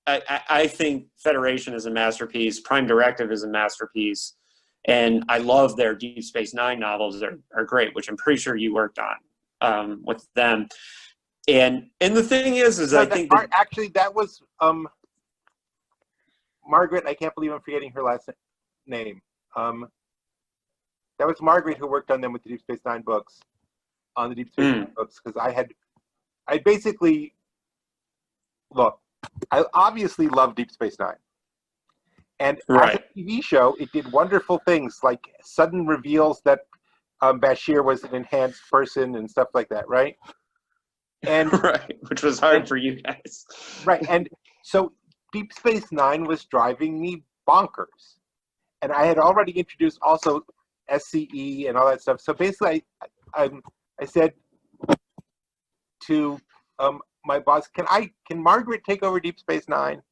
I think Federation is a masterpiece. Prime Directive is a masterpiece, and I love their Deep Space Nine novels. Are great, which I'm pretty sure you worked on with them. And the thing is I think actually that was Margaret. I can't believe I'm forgetting her last name. That was Margaret who worked on them with the Deep Space Nine books, on the Deep Space Nine books, because I basically look. I obviously love Deep Space Nine, and as a TV show, it did wonderful things like sudden reveals that Bashir was an enhanced person and stuff like that, right? And which was hard for you guys. Right. And so Deep Space Nine was driving me bonkers. And I had already introduced also SCE and all that stuff. So basically I said to my boss, can Margaret take over Deep Space Nine?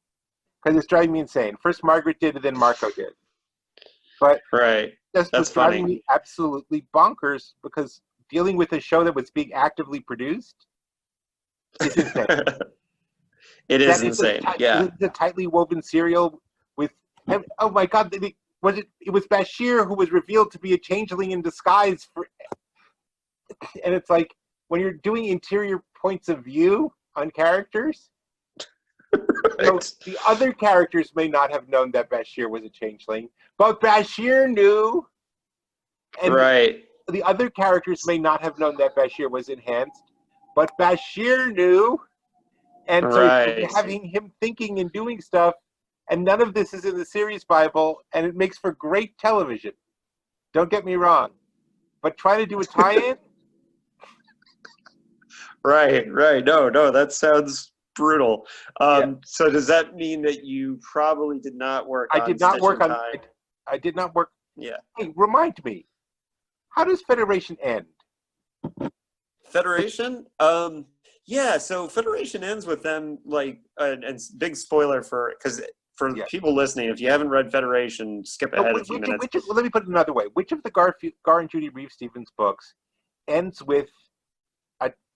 Because it's driving me insane. First Margaret did, and then Marco did. But that's driving me absolutely bonkers, because dealing with a show that was being actively produced, it's insane. It is insane. It's a tightly woven serial with, oh my God, it was Bashir who was revealed to be a changeling in disguise and it's like, when you're doing interior points of view on characters, the other characters may not have known that Bashir was a changeling, but Bashir knew, and the other characters may not have known that Bashir was enhanced, but Bashir knew, and so having him thinking and doing stuff, and none of this is in the series Bible, and it makes for great television. Don't get me wrong, but try to do a tie-in. Right. No, that sounds brutal. So does that mean that you probably did not work on Stitch in Time? I did not work. Yeah. Hey, remind me, how does Federation end? Federation? So Federation ends with them, like, and big spoiler for people listening, if you haven't read Federation, skip ahead a few minutes. Let me put it another way. Which of the Gar and Judy Reeve-Stevens books ends with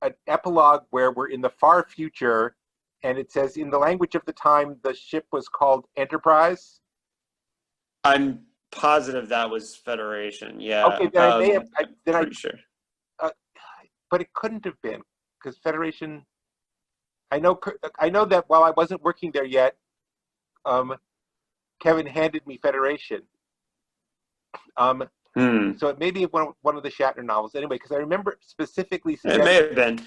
an epilogue where we're in the far future, and it says, in the language of the time, the ship was called Enterprise? I'm positive that was Federation, yeah. Okay, then pretty sure. But it couldn't have been, because Federation, I know that while I wasn't working there yet, Kevin handed me Federation. So it may be one of the Shatner novels anyway, because I remember specifically. It may have been.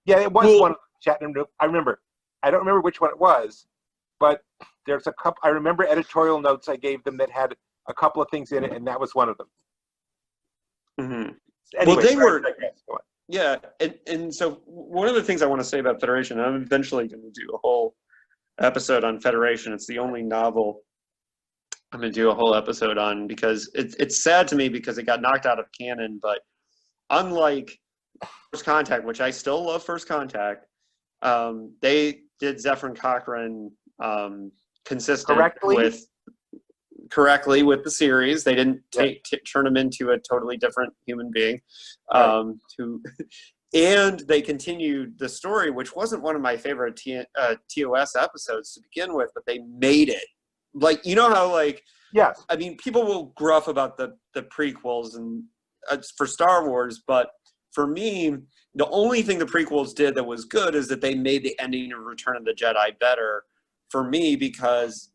Yeah, it was one of Shatner. I remember. I don't remember which one it was, but there's a couple. I remember editorial notes I gave them that had a couple of things in it, and that was one of them. Mm-hmm. Anyway, well, they were. Yeah, and so one of the things I want to say about Federation, I'm eventually going to do a whole episode on Federation. It's the only novel I'm going to do a whole episode on, because it's sad to me because it got knocked out of canon. But unlike First Contact, which I still love First Contact, They did Zephyr Cochrane consistent correctly with the series. They didn't turn him into a totally different human being. And they continued the story, which wasn't one of my favorite TOS episodes to begin with, but they made it. Like, you know how, like, yes, I mean, people will gruff about the prequels and for Star Wars, but for me, the only thing the prequels did that was good is that they made the ending of Return of the Jedi better for me, because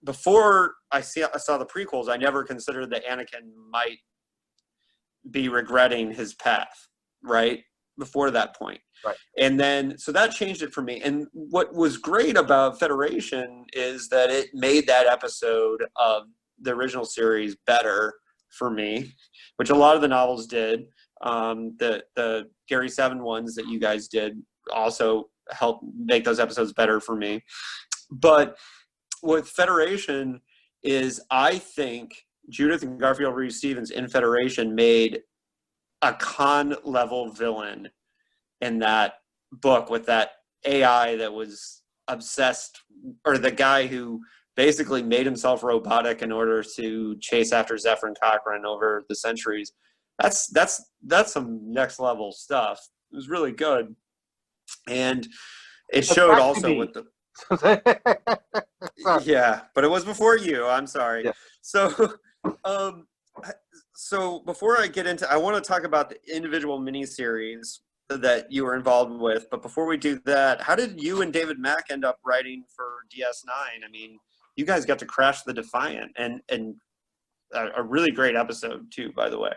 before I saw the prequels, I never considered that Anakin might be regretting his path, right? Before that point. Right. And then, so that changed it for me. And what was great about Federation is that it made that episode of the original series better for me, which a lot of the novels did. The Gary Seven ones that you guys did also helped make those episodes better for me. But with Federation is, I think Judith and Garfield Reed Stevens in Federation made a Khan level villain in that book, with that AI that was obsessed, or the guy who basically made himself robotic in order to chase after Zephyr Cochrane over the centuries. That's some next level stuff. It was really good. And it showed also with the yeah, but it was before you. I'm sorry. Yeah. So before I get into, I want to talk about the individual miniseries that you were involved with. But before we do that, how did you and David Mack end up writing for DS9? I mean, you guys got to crash the Defiant, and a really great episode too, by the way.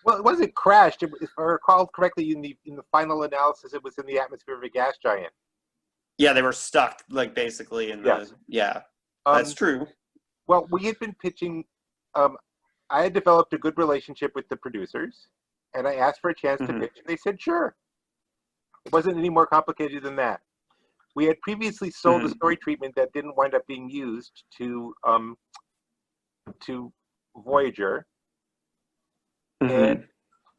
Well, it wasn't crashed. If I recall correctly, in the final analysis, it was in the atmosphere of a gas giant. Yeah, they were stuck, like, basically in the that's true. Well, we had been pitching. I had developed a good relationship with the producers, and I asked for a chance to pitch, and they said sure. It wasn't any more complicated than that. We had previously sold a story treatment that didn't wind up being used to Voyager, and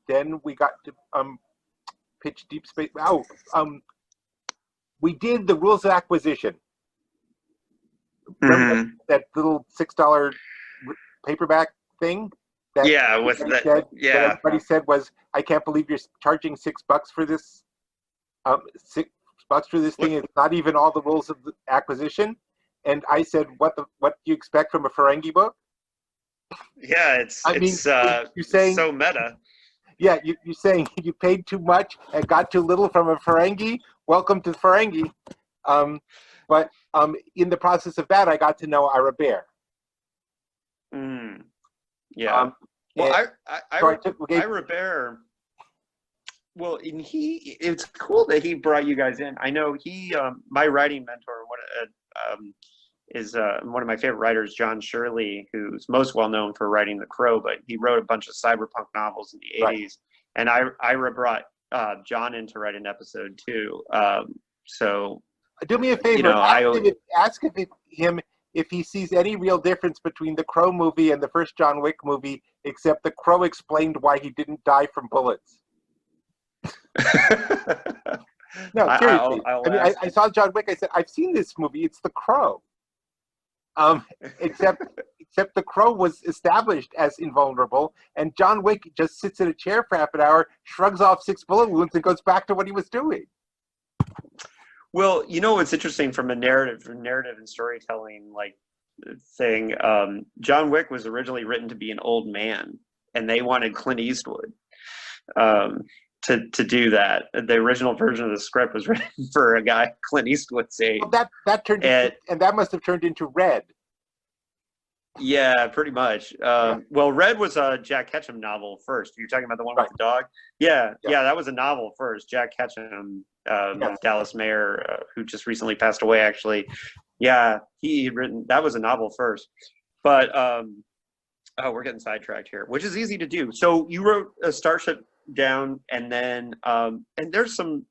then we got to pitch Deep Space. We did the Rules of Acquisition. Remember that little $6 paperback thing? That that everybody said was, I can't believe you're charging $6 for this. $6 for this thing. It's not even all the rules of the acquisition. And I said, what do you expect from a Ferengi book? Yeah, you're saying, so meta. Yeah, you're saying you paid too much and got too little from a Ferengi. Welcome to Ferengi. But in the process of that, I got to know Ira Bear. Yeah. Ira Bear. Well, and it's cool that he brought you guys in. I know he, my writing mentor, is one of my favorite writers, John Shirley, who's most well known for writing The Crow, but he wrote a bunch of cyberpunk novels in the 80s. And Ira brought John in to write an episode too. So do me a favor, ask him if he sees any real difference between the Crow movie and the first John Wick movie, except the Crow explained why he didn't die from bullets. No, seriously. I saw John Wick. I said, I've seen this movie. It's The Crow. Except the Crow was established as invulnerable, and John Wick just sits in a chair for half an hour, shrugs off 6 bullet wounds, and goes back to what he was doing. Well, you know what's interesting from a narrative and storytelling thing. John Wick was originally written to be an old man, and they wanted Clint Eastwood to do that. The original version of the script was written for a guy Clint Eastwood's age. Well, that turned into, and that must have turned into Red. Yeah, pretty much. Well, Red was a Jack Ketchum novel first. You're talking about the one with the dog? Yeah, that was a novel first. Jack Ketchum, Dallas Mayer, who just recently passed away, actually. Yeah, he had written, that was a novel first. But, we're getting sidetracked here, which is easy to do. So you wrote a Starship Down, and then, and there's some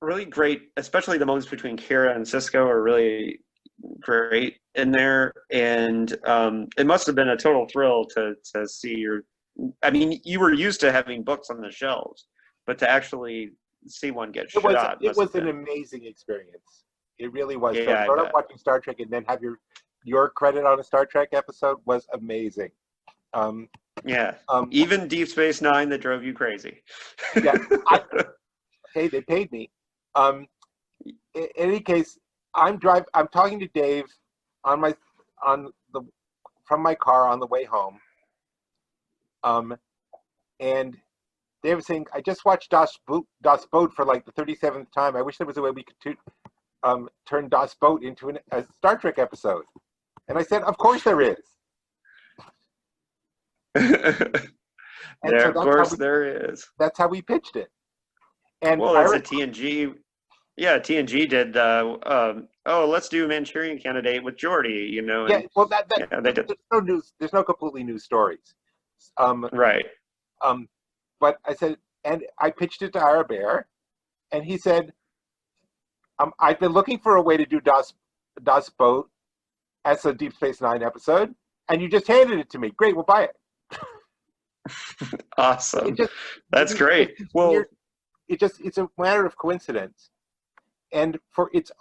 really great, especially the moments between Kira and Cisco are really great in there. And it must have been a total thrill to see you were used to having books on the shelves, but to actually see one get It was shot. it Must was have an been. amazing experience. It really was. Yeah, So I start out bet. watching Star Trek and then have your credit on a Star Trek episode was amazing. Um, Yeah. um, Even Deep Space Nine that drove you crazy. yeah, hey, they paid me. In any case, I'm talking to Dave on the from my car on the way home. And Dave was saying, I just watched Das Boot for like the 37th time. I wish there was a way we could turn Das Boot into a Star Trek episode. And I said, of course there is. And There, so of course, there is. that's how we pitched it. And Well, that's a TNG. Yeah, TNG did. Let's do Manchurian Candidate with Geordi. You know. And, yeah, well, yeah, they did. there's no news. There's no completely new stories. Right. But I said, and I pitched it to Ira Bear, and he said, I've been looking for a way to do Das Boat as a Deep Space Nine episode, and you just handed it to me. Great, we'll buy it. Awesome. That's great. Well, it's a matter of coincidence, and it's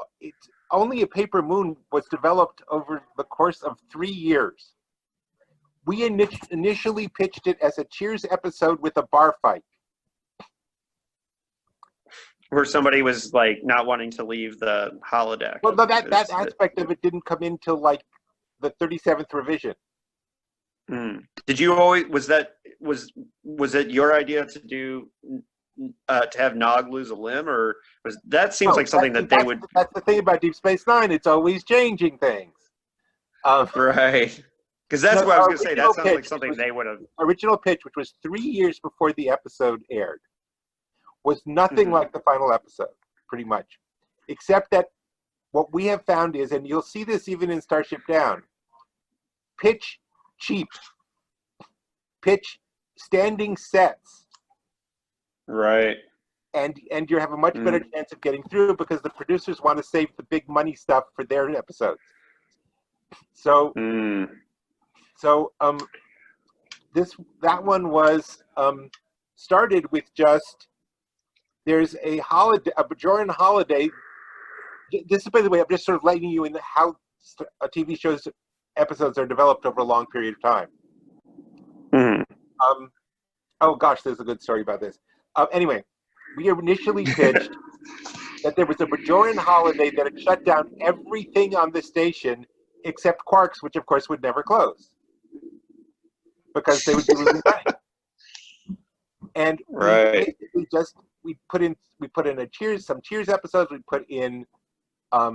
only a Paper Moon was developed over the course of 3 years. We initially pitched it as a Cheers episode with a bar fight. where somebody was like not wanting to leave the holodeck. Well, that aspect of it didn't come in till like the 37th revision. Did you always was it your idea to do to have Nog lose a limb, or was that seems like something that they would? That's the thing about Deep Space Nine; it's always changing things. Right. Because that's what I was going to say. That sounds like something they would have. Original pitch, which was 3 years before the episode aired, was nothing like the final episode, pretty much, except that what we have found is, and you'll see this even in Starship Down, pitch cheap, pitch standing sets, right, and you have a much better chance of getting through because the producers want to save the big money stuff for their episodes. So. So that one was started with just there's a holiday, a Bajoran holiday. This is, by the way, I'm just sort of letting you in how a TV show's episodes are developed over a long period of time. Oh gosh, there's a good story about this. Anyway, we initially pitched that there was a Bajoran holiday that had shut down everything on the station except Quarks, which of course would never close, because they would be losing money. And we put in some Cheers episodes. We put in a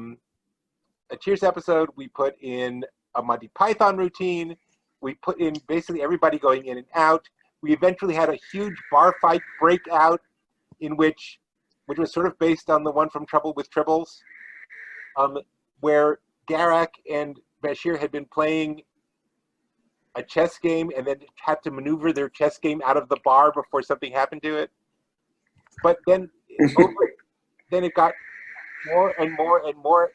Cheers episode. We put in a Monty Python routine. We put in basically everybody going in and out. We eventually had a huge bar fight breakout, which was sort of based on the one from Trouble with Tribbles, where Garak and Bashir had been playing a chess game and then had to maneuver their chess game out of the bar before something happened to it. But then it got more and more and more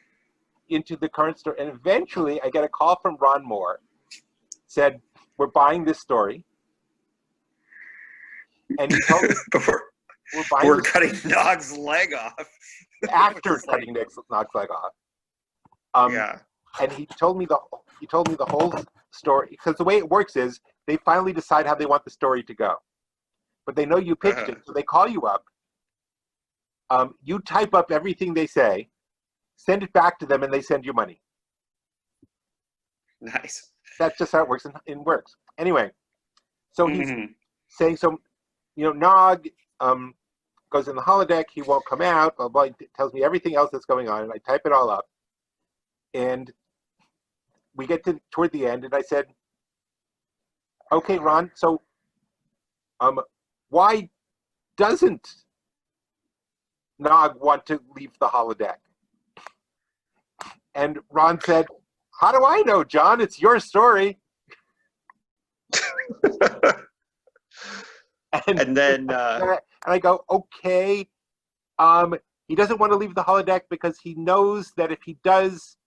into the current story. And eventually I get a call from Ron Moore, said, "We're buying this story." And he told me, we're cutting Nog's leg off. After cutting Nog's leg off. Yeah. And he told me the whole story, because the way it works is they finally decide how they want the story to go, but they know you pitched it, so they call you up. You type up everything they say, send it back to them, and they send you money. Nice. That's just how it works. Works anyway. So he's saying, Nog goes in the holodeck. He won't come out. Blah, blah, he tells me everything else that's going on, and I type it all up. And we get toward the end, and I said, "Okay, Ron. So, why doesn't Nog want to leave the holodeck?" And Ron said, "How do I know, John? It's your story." and then I go, "Okay." He doesn't want to leave the holodeck because he knows that if he does,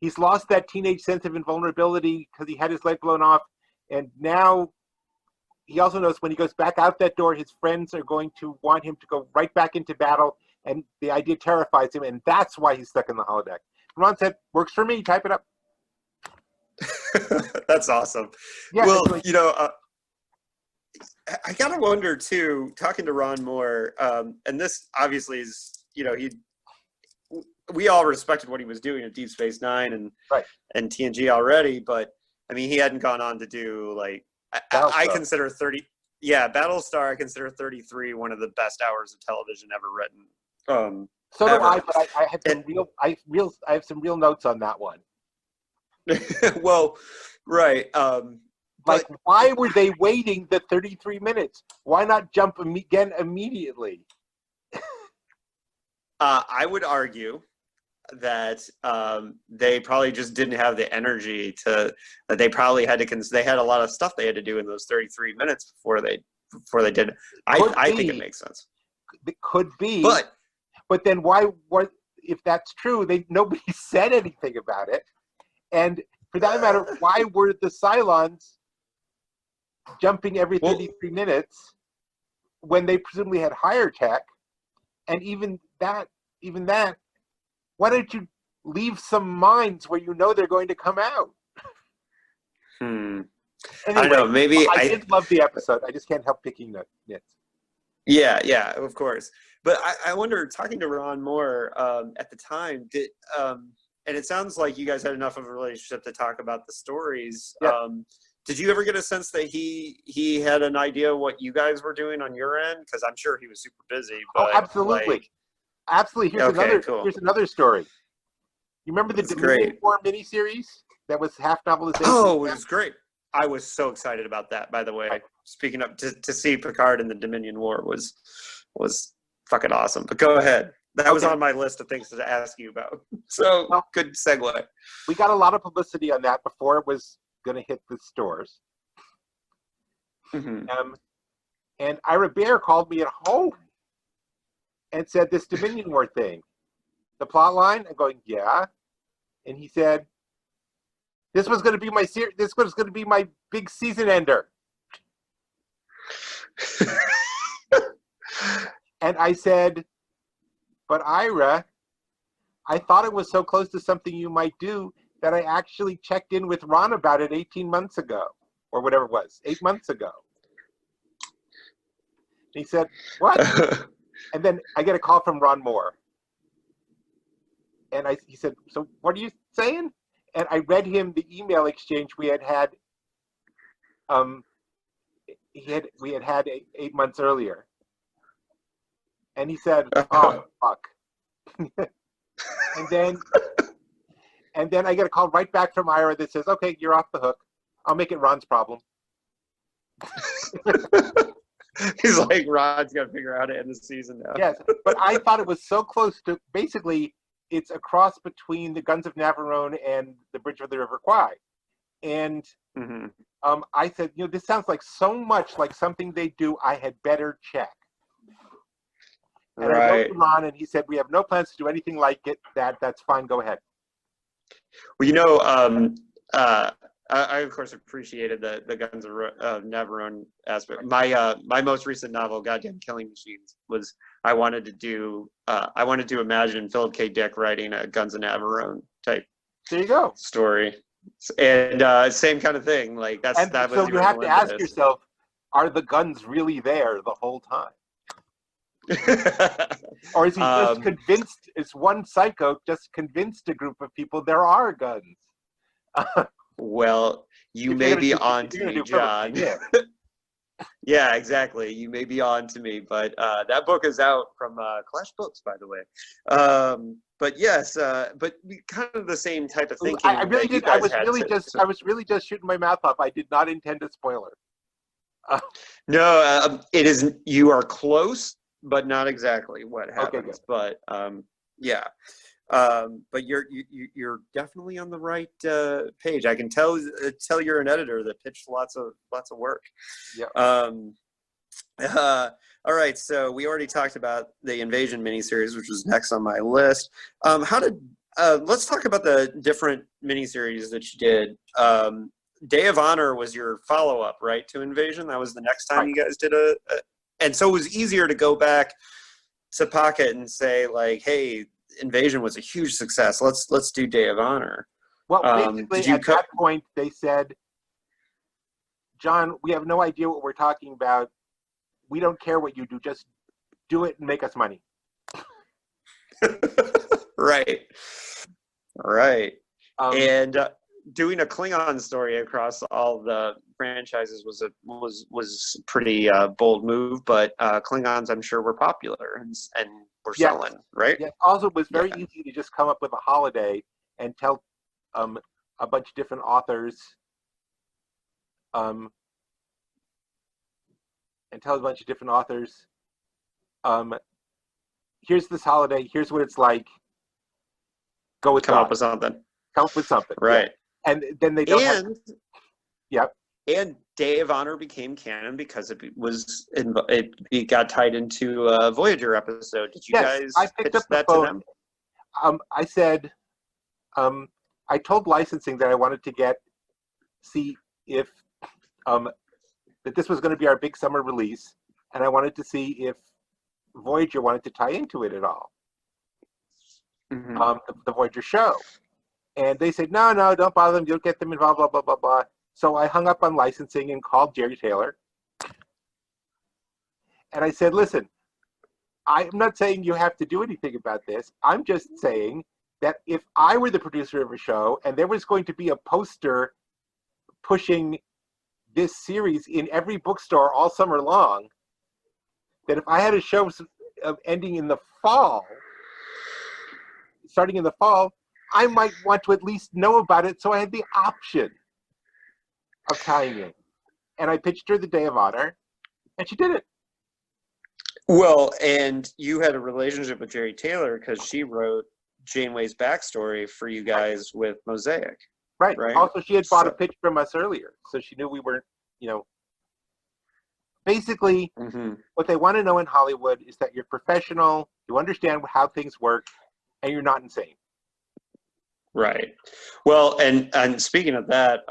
he's lost that teenage sense of invulnerability because he had his leg blown off, and now he also knows when he goes back out that door, his friends are going to want him to go right back into battle, and the idea terrifies him, and that's why he's stuck in the holodeck. Ron said, "Works for me. Type it up." That's awesome. Yeah, Well, like, I gotta wonder too, talking to Ron Moore, and this obviously is, we all respected what he was doing at Deep Space Nine and TNG already, but I mean, he hadn't gone on to do like I consider Battlestar. I consider 33 one of the best hours of television ever written. So ever. do I, but I have some I have some real notes on that one. Well, right. Like, why were they waiting the 33 minutes? Why not jump again immediately? I would argue that they probably just didn't have the energy that they probably had to. They had a lot of stuff they had to do in those 33 minutes before they did it. I think it makes sense. It could be, but then why? What if that's true? Nobody said anything about it, and for that matter, why were the Cylons jumping every 33 minutes when they presumably had higher tech? And even that, why don't you leave some mines where you know they're going to come out? Anyway, I don't know. Maybe I did love the episode. I just can't help picking the nits. Yeah, of course. But I wonder, talking to Ron Moore at the time, and it sounds like you guys had enough of a relationship to talk about the stories. Yeah. Did you ever get a sense that he had an idea what you guys were doing on your end? Because I'm sure he was super busy. But absolutely. Absolutely. Here's another story. You remember the Dominion War miniseries that was half novelization? Oh, it was great. I was so excited about that, by the way. Speaking of, to see Picard in the Dominion War was fucking awesome. But go ahead. That was on my list of things to ask you about. So, good segue. We got a lot of publicity on that before it was going to hit the stores. Mm-hmm. And Ira Bear called me at home and said, "This Dominion War thing, the plot line?" I'm going, "Yeah." And he said, "This was going to be this was going to be my big season ender." And I said, "But Ira, I thought it was so close to something you might do that I actually checked in with Ron about it 18 months ago, or whatever it was, 8 months ago." And he said, "What?" And then I get a call from Ron Moore. And he said, "So what are you saying?" And I read him the email exchange we had had. We had had 8 months earlier. And he said, "Oh, fuck." And then I get a call right back from Ira that says, "Okay, you're off the hook. I'll make it Ron's problem." He's like, Ron's got to figure out how to end the season now. Yes, but I thought it was so close to, basically, it's a cross between the Guns of Navarone and the Bridge of the River Kwai. And I said, this sounds like so much like something they do. I had better check. And I wrote to Ron, and he said, "We have no plans to do anything like it. That's fine. Go ahead." Well, I of course appreciated the Guns of Navarone aspect. My most recent novel, Goddamn Killing Machines, was I wanted to imagine Philip K. Dick writing a Guns of Navarone type. There you go. Story, and same kind of thing. Like that was. So you have to ask yourself, are the guns really there the whole time? Or is he just convinced? Is one psycho just convinced a group of people there are guns? Well, you may be on to me, John. Yeah, exactly. You may be on to me, but that book is out from Clash Books, by the way. But yes, but kind of the same type of thinking. I really did. I was really just shooting my mouth off. I did not intend a spoiler. No, it is. You are close, but not exactly what happens. Okay, but yeah. But you're definitely on the right page. I can tell you're an editor that pitched lots of work. Yeah. All right, so we already talked about the Invasion miniseries, which was next on my list. Let's talk about the different miniseries that you did. Day of Honor was your follow-up, right, to Invasion? That was the next time Right. you guys did and so it was easier to go back to Pocket and say, like, hey, Invasion was a huge success. Let's do Day of Honor. Well, basically, at that point, they said, John, we have no idea what we're talking about. We don't care what you do. Just do it and make us money. Right. And doing a Klingon story across all the franchises was pretty bold move, but Klingons, I'm sure, were popular and were selling, right? Yeah. Also, it was very easy to just come up with a holiday and tell a bunch of different authors here's this holiday, here's what it's like. Go with Come up with something. Yeah. Right. And then they don't have. Yep. And Day of Honor became canon because it got tied into a Voyager episode. Did you guys pitch that to them? I said, I told licensing that I wanted to see if that this was going to be our big summer release, and I wanted to see if Voyager wanted to tie into it at all. Mm-hmm. The Voyager show. And they said, no, don't bother them. You'll get them involved, blah, blah, blah, blah. So I hung up on licensing and called Jerry Taylor. And I said, listen, I'm not saying you have to do anything about this. I'm just saying that if I were the producer of a show and there was going to be a poster pushing this series in every bookstore all summer long, that if I had a show ending in the fall, starting in the fall, I might want to at least know about it, so I had the option of tying in. And I pitched her the Day of Honor, and she did it. Well, and you had a relationship with Jerry Taylor because she wrote Janeway's backstory for you guys with Mosaic. Right. Also, she had bought a pitch from us earlier, so she knew we weren't, Basically, what they want to know in Hollywood is that you're professional, you understand how things work, and you're not insane. Right. Well, and speaking of that,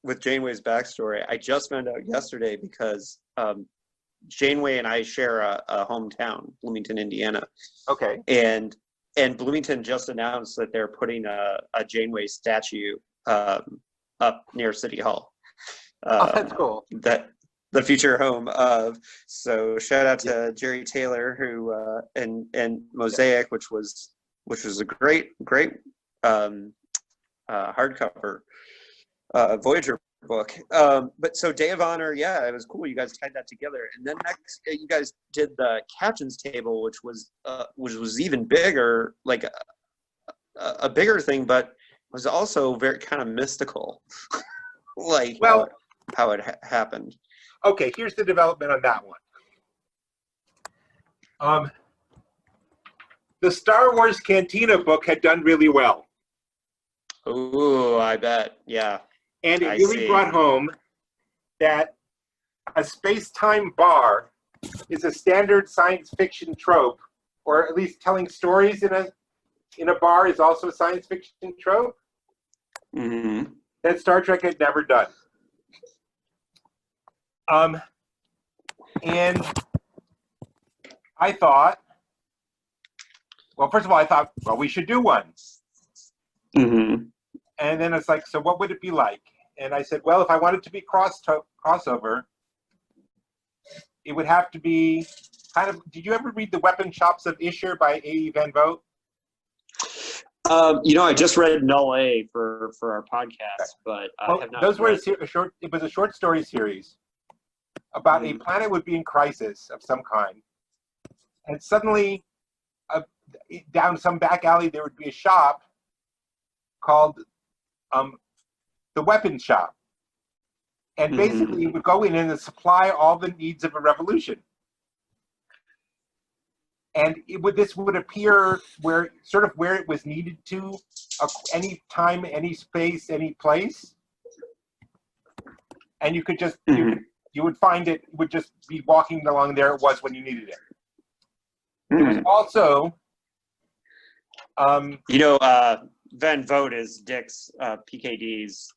with Janeway's backstory, I just found out yesterday because Janeway and I share a hometown, Bloomington, Indiana. Okay. And Bloomington just announced that they're putting a Janeway statue up near City Hall. That's cool. That the future home of. So shout out to Jerry Taylor, who and Mosaic, which was a great hardcover Voyager book. But so Day of Honor, it was cool. You guys tied that together, and then next you guys did the Captain's Table, which was even bigger, like a bigger thing, but was also very kind of mystical, like how it happened. Okay, here's the development on that one. The Star Wars Cantina book had done really well. Ooh, I bet. Yeah. And it really brought home that a space-time bar is a standard science fiction trope, or at least telling stories in a bar is also a science fiction trope. Mm-hmm. That Star Trek had never done. And I thought, first of all, we should do one. Mm-hmm. And then it's like, so what would it be like? And I said, well, if I wanted to be crossover, it would have to be kind of, did you ever read The Weapon Shops of Isher by A.E. Van Vogt? I just read Null A for our podcast, but I have not. Those were it was a short story series about a planet would be in crisis of some kind. And suddenly, down some back alley, there would be a shop called the Weapon Shop. And basically, it would go in and supply all the needs of a revolution. And this would appear where it was needed to, any time, any space, any place. And you could just, you would find it, would just be walking along there it was when you needed it. There was also... Van Vogt is Dick's, PKD's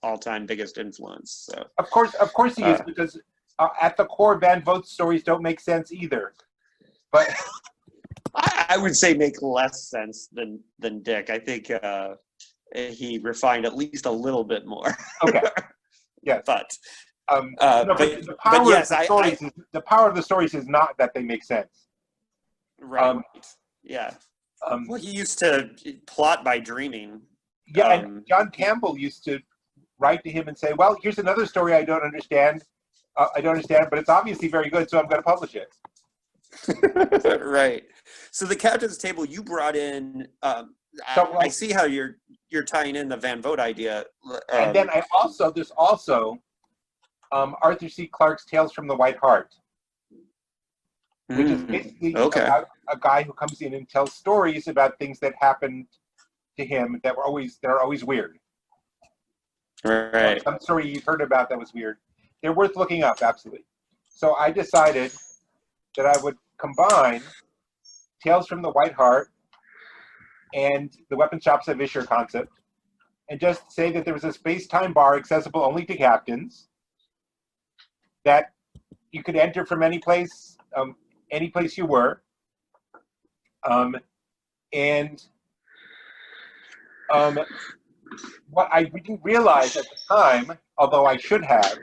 all-time biggest influence. So Of course he is, because at the core, Van Vogt's stories don't make sense either. But I would say make less sense than Dick. I think he refined at least a little bit more. Okay. Yes. But the power of the stories is not that they make sense. Right. Yeah. Well, he used to plot by dreaming. Yeah, and John Campbell used to write to him and say, "Well, here's another story I don't understand. But it's obviously very good, so I'm going to publish it." Right. So the captain's table you brought in. I see how you're tying in the Van Vogt idea. And then there's also Arthur C. Clarke's Tales from the White Heart, which is basically about a guy who comes in and tells stories about things that happened to him that are always weird. Right. Some story you've heard about that was weird. They're worth looking up, absolutely. So I decided that I would combine Tales from the White Heart and the Weapon Shops of Isher concept, and just say that there was a space-time bar accessible only to captains, that you could enter from any place you were, what I didn't realize at the time, although I should have,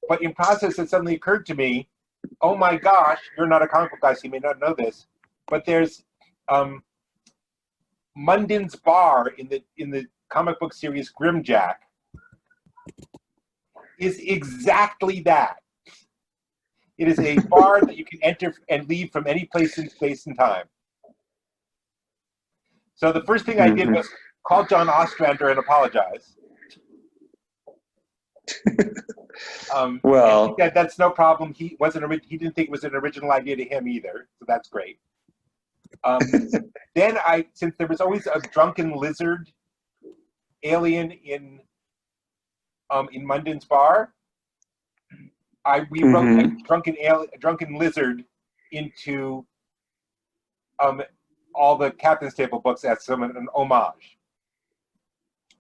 but in process it suddenly occurred to me, oh my gosh, you're not a comic book guy, so you may not know this, but there's Munden's Bar in the comic book series Grimjack is exactly that. It is a bar that you can enter and leave from any place in space and time. So the first thing I did was call John Ostrander and apologize. Well, that's no problem. He didn't think it was an original idea to him either, so that's great. Then since there was always a drunken lizard alien in Munden's Bar, we wrote a drunken lizard into all the Captain's Table books as an homage.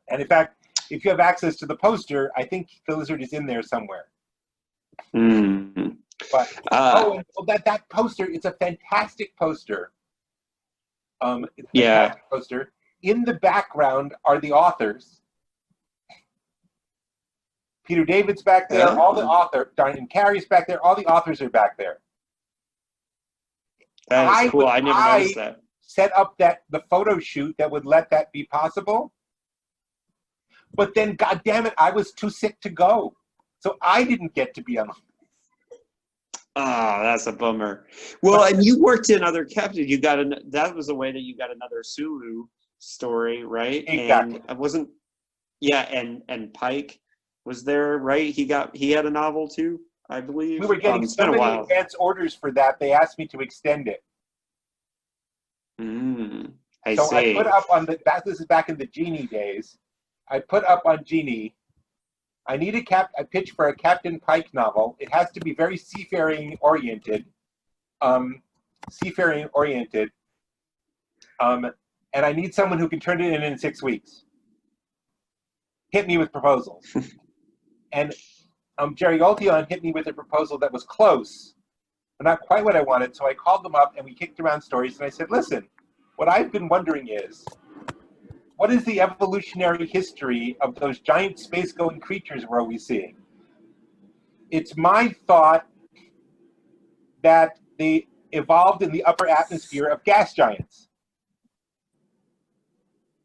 And in fact, if you have access to the poster, I think the lizard is in there somewhere. But that poster, it's a fantastic poster. It's a fantastic poster. In the background are the authors. Peter David's back there, all the authors, Diane Carey's back there, all the authors are back there. That's cool. I never noticed that. Set up the photo shoot that would let that be possible. But then, God damn it, I was too sick to go. So I didn't get to be on. Oh, that's a bummer. Well, and you worked in other captains. That was the way that you got another Sulu story, right? Exactly. And wasn't, and Pike was there, right? He had a novel too, I believe. We were getting so many advance orders for that, they asked me to extend it. I put up on this is back in the Genie days. I put up on Genie, I need a pitch for a Captain Pike novel. It has to be very seafaring oriented. And I need someone who can turn it in 6 weeks. Hit me with proposals. And Jerry Oltion hit me with a proposal that was close, but not quite what I wanted. So I called them up and we kicked around stories. And I said, listen, what I've been wondering is, what is the evolutionary history of those giant space-going creatures we're always seeing? It's my thought that they evolved in the upper atmosphere of gas giants.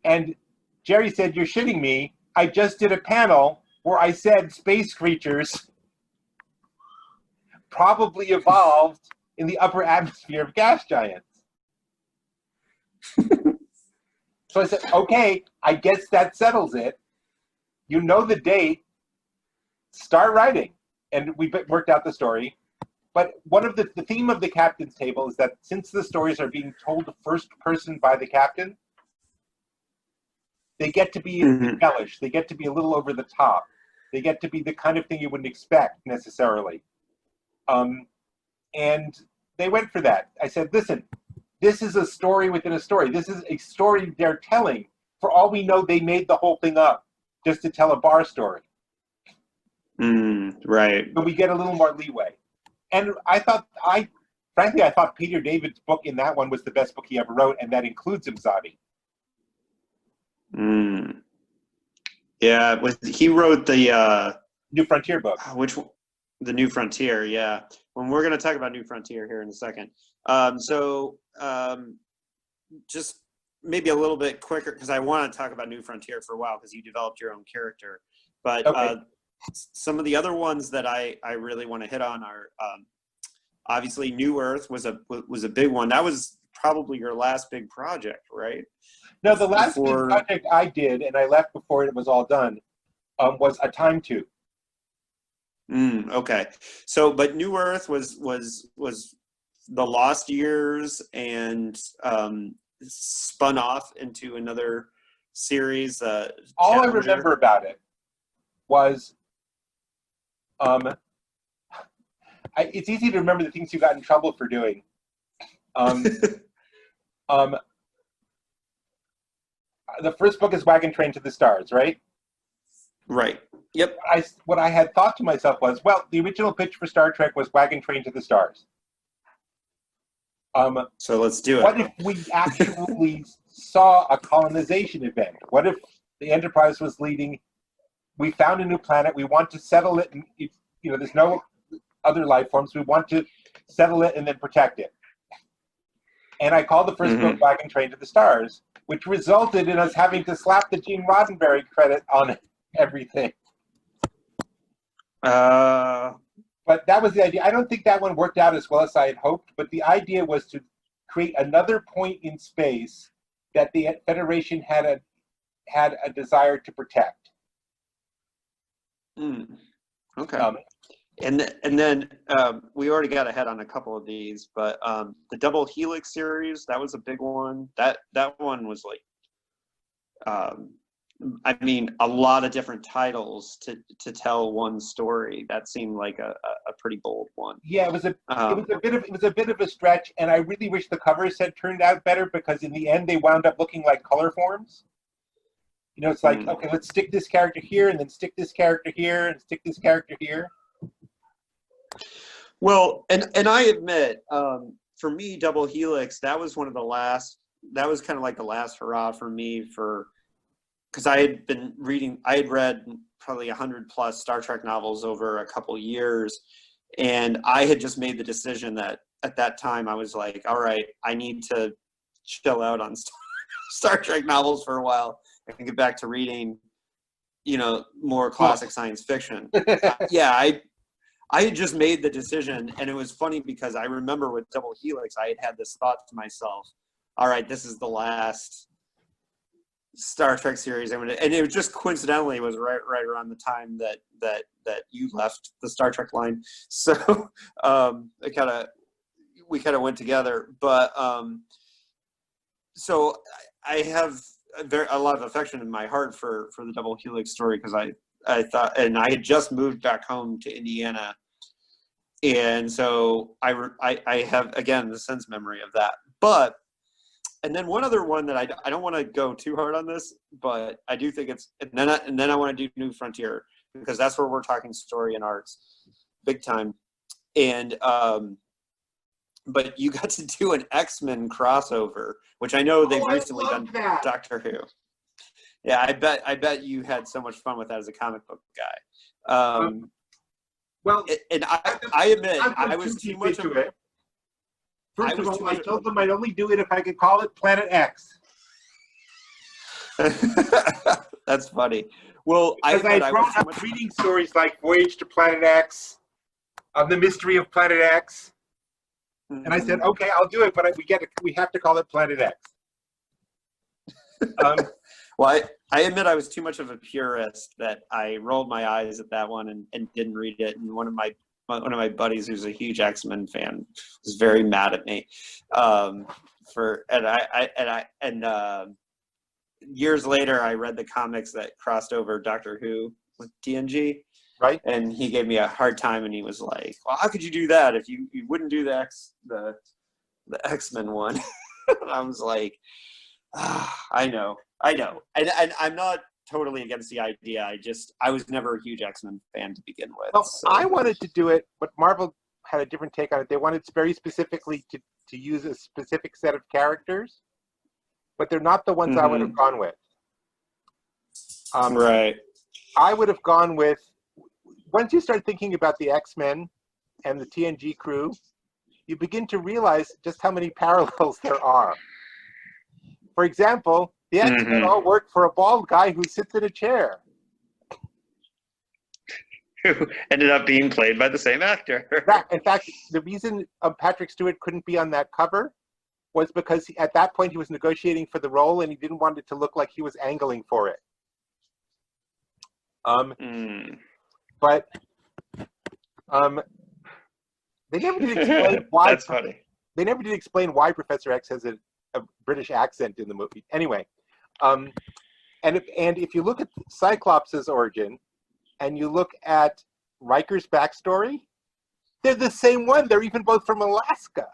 And Jerry said, you're shitting me. I just did a panel where I said space creatures probably evolved in the upper atmosphere of gas giants. So I said, okay, I guess that settles it. You know the date. Start writing. And we worked out the story. But one of the theme of the Captain's Table is that since the stories are being told first person by the captain, they get to be embellished. They get to be a little over the top. They get to be the kind of thing you wouldn't expect necessarily. And they went for that. I said, listen, this is a story within a story. This is a story they're telling. for all we know, they made the whole thing up just to tell a bar story. Right. But we get a little more leeway. And frankly, I thought Peter David's book in that one was the best book he ever wrote, and that includes Imzadi. Yeah, he wrote the New Frontier book. Which one? The New Frontier, yeah. When we're going to talk about New Frontier here in a second. Just maybe a little bit quicker, because I want to talk about New Frontier for a while, because you developed your own character. But okay. Some of the other ones that I really want to hit on are obviously New Earth was a big one. That was probably your last big project, right? No, the last big project I did, and I left before it was all done, was A Time To. Okay. So, but New Earth was the Lost Years, and spun off into another series. All I remember about it was, it's easy to remember the things you got in trouble for doing. The first book is Wagon Train to the Stars, right? Right. Yep. What I had thought to myself was, well, the original pitch for Star Trek was Wagon Train to the Stars. So let's do it. What if we actually saw a colonization event? What if the Enterprise was leading? We found a new planet. We want to settle it. And there's no other life forms. We want to settle it and then protect it. And I called the first book Wagon Train to the Stars, which resulted in us having to slap the Gene Roddenberry credit on everything. But that was the idea. I don't think that one worked out as well as I had hoped, but the idea was to create another point in space that the Federation had a desire to protect. Okay. And then we already got ahead on a couple of these, but the Double Helix series, that was a big one. That one was like, a lot of different titles to tell one story. That seemed like a pretty bold one. Yeah, it was a bit of a stretch, and I really wish the covers had turned out better, because in the end they wound up looking like color forms. It's like, okay, let's stick this character here, and then stick this character here, and stick this character here. Well, and I admit, for me, Double Helix, that was kind of like the last hurrah for me, because I had read probably 100+ Star Trek novels over a couple years, and I had just made the decision that at that time I was like, all right, I need to chill out on Star Trek novels for a while and get back to reading, more classic science fiction. Yeah, I had just made the decision, and it was funny because I remember with Double Helix, I had this thought to myself, all right, this is the last Star Trek series, and it was just coincidentally was right around the time that you left the Star Trek line, so we kind of went together. But so I have a lot of affection in my heart for the Double Helix story, because I thought, and I had just moved back home to Indiana, and so I have, again, the sense memory of that. But and then one other one that I don't want to go too hard on this, but I do think it's, and then I want to do New Frontier, because that's where we're talking story and arcs big time. And but you got to do an X-Men crossover, which I know they've recently done that. Doctor Who. Yeah, I bet you had so much fun with that as a comic book guy. Well, and I admit I was too much of it. First of all, I told them I'd only do it if I could call it Planet X. That's funny. Well, because I had grown up reading stories like Voyage to Planet X, The Mystery of Planet X, and I said, okay, I'll do it, but we have to call it Planet X. Well, I admit I was too much of a purist that I rolled my eyes at that one and didn't read it. And one of my buddies, who's a huge X-Men fan, was very mad at me. Years later, I read the comics that crossed over Doctor Who with TNG. Right. And he gave me a hard time, and he was like, well, how could you do that if you wouldn't do the X-Men one? I was like, I know. I know, and I'm not totally against the idea. I was never a huge X-Men fan to begin with. Well, so. I wanted to do it, but Marvel had a different take on it. They wanted very specifically to use a specific set of characters, but they're not the ones I would have gone with. Right. I would have gone with, once you start thinking about the X-Men and the TNG crew, you begin to realize just how many parallels there are. For example, the X-Men all work for a bald guy who sits in a chair. Who ended up being played by the same actor. In fact, the reason Patrick Stewart couldn't be on that cover was because at that point he was negotiating for the role and he didn't want it to look like he was angling for it. But they never did explain why. That's funny. They never did explain why Professor X has a British accent in the movie. Anyway, and if you look at Cyclops' origin and you look at Riker's backstory, they're the same one. They're even both from Alaska.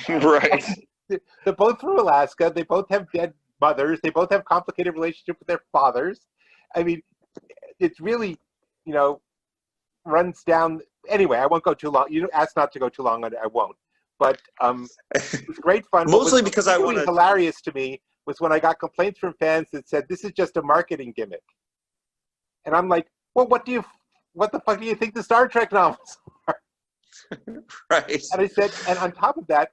Right. They're both from Alaska. They both have dead mothers. They both have complicated relationship with their fathers. I mean, it's really, runs down. Anyway, I won't go too long. You asked not to go too long on it. I won't. But it was great fun. Mostly because I want to. Hilarious to me was when I got complaints from fans that said this is just a marketing gimmick, and I'm like, well, what the fuck do you think the Star Trek novels are? Right. And I said, and on top of that,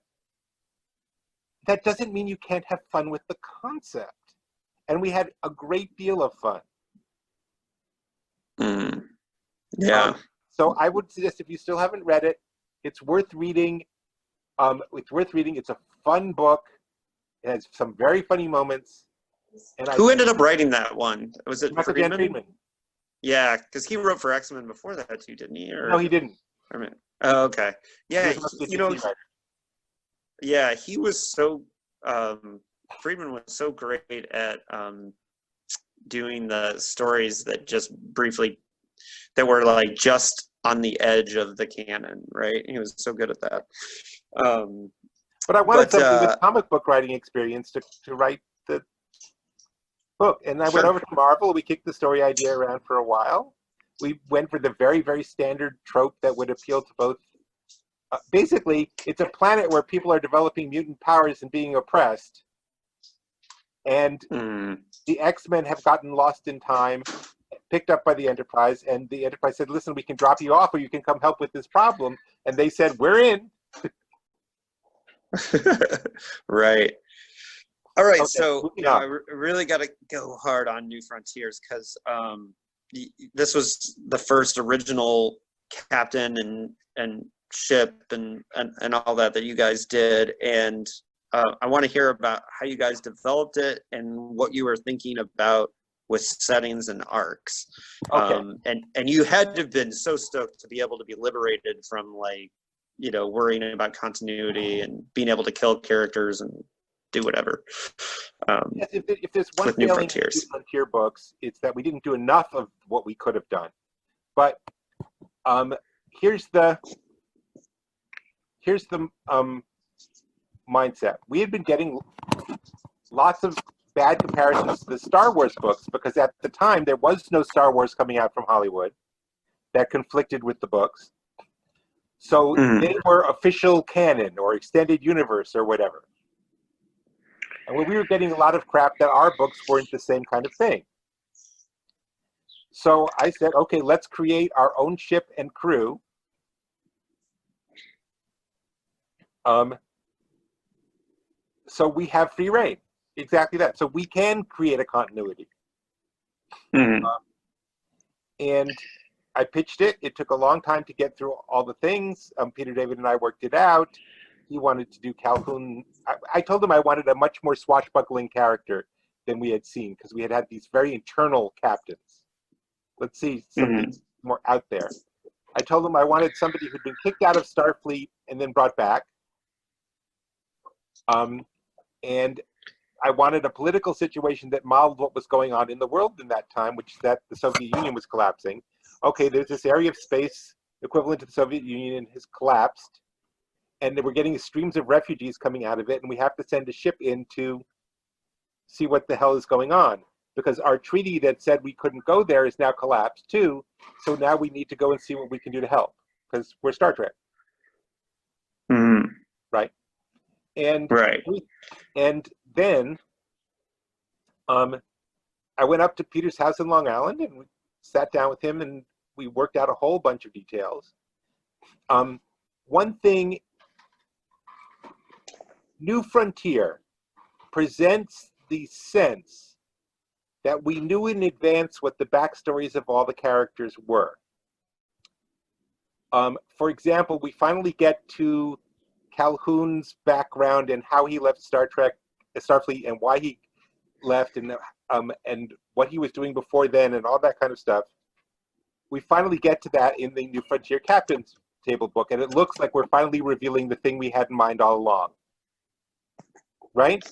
that doesn't mean you can't have fun with the concept. And we had a great deal of fun. Yeah. So I would suggest if you still haven't read it, it's worth reading. It's a fun book. It has some very funny moments. And who ended up writing that one? Was it Friedman? Yeah, because he wrote for X-Men before that too, didn't he? No, he didn't. Oh, okay. Yeah, yeah, he was so. Friedman was so great at doing the stories that just briefly, that were like just on the edge of the canon, right? He was so good at that. But I wanted somebody with comic book writing experience to write the book. And I went over to Marvel. We kicked the story idea around for a while. We went for the very, very standard trope that would appeal to both. Basically, it's a planet where people are developing mutant powers and being oppressed. And the X-Men have gotten lost in time, picked up by the Enterprise, and the Enterprise said, listen, we can drop you off or you can come help with this problem. And they said, we're in. Right. All right, Okay, so I really got to go hard on New Frontiers because this was the first original captain and ship and all that you guys did, and I want to hear about how you guys developed it and what you were thinking about with settings and arcs. Okay. And you had to have been so stoked to be able to be liberated from worrying about continuity and being able to kill characters and do whatever. Yes, if there's one failing in New Frontier books, it's that we didn't do enough of what we could have done. But here's the mindset. We had been getting lots of bad comparisons to the Star Wars books because at the time there was no Star Wars coming out from Hollywood that conflicted with the books. So they were official canon or extended universe or whatever. And we were getting a lot of crap that our books weren't the same kind of thing. So I said, okay, let's create our own ship and crew. So we have free reign. Exactly that. So we can create a continuity. And I pitched it. It took a long time to get through all the things. Peter David and I worked it out. He wanted to do Calhoun. I told him I wanted a much more swashbuckling character than we had seen because we had these very internal captains. Let's see something more out there. I told him I wanted somebody who'd been kicked out of Starfleet and then brought back. And I wanted a political situation that modeled what was going on in the world in that time, which is that the Soviet Union was collapsing. Okay, there's this area of space equivalent to the Soviet Union has collapsed. and we're getting streams of refugees coming out of it, and we have to send a ship in to see what the hell is going on, because our treaty that said we couldn't go there is now collapsed too. So now we need to go and see what we can do to help, because we're Star Trek. Mm-hmm. Right. And Right. and then I went up to Peter's house in Long Island and we sat down with him and we worked out a whole bunch of details. One thing, New Frontier presents the sense that we knew in advance what the backstories of all the characters were. For example, we finally get to Calhoun's background and how he left Starfleet, and why he left, and what he was doing before then, and all that kind of stuff. We finally get to that in the New Frontier Captain's Table book, and it looks like we're finally revealing the thing we had in mind all along. Right?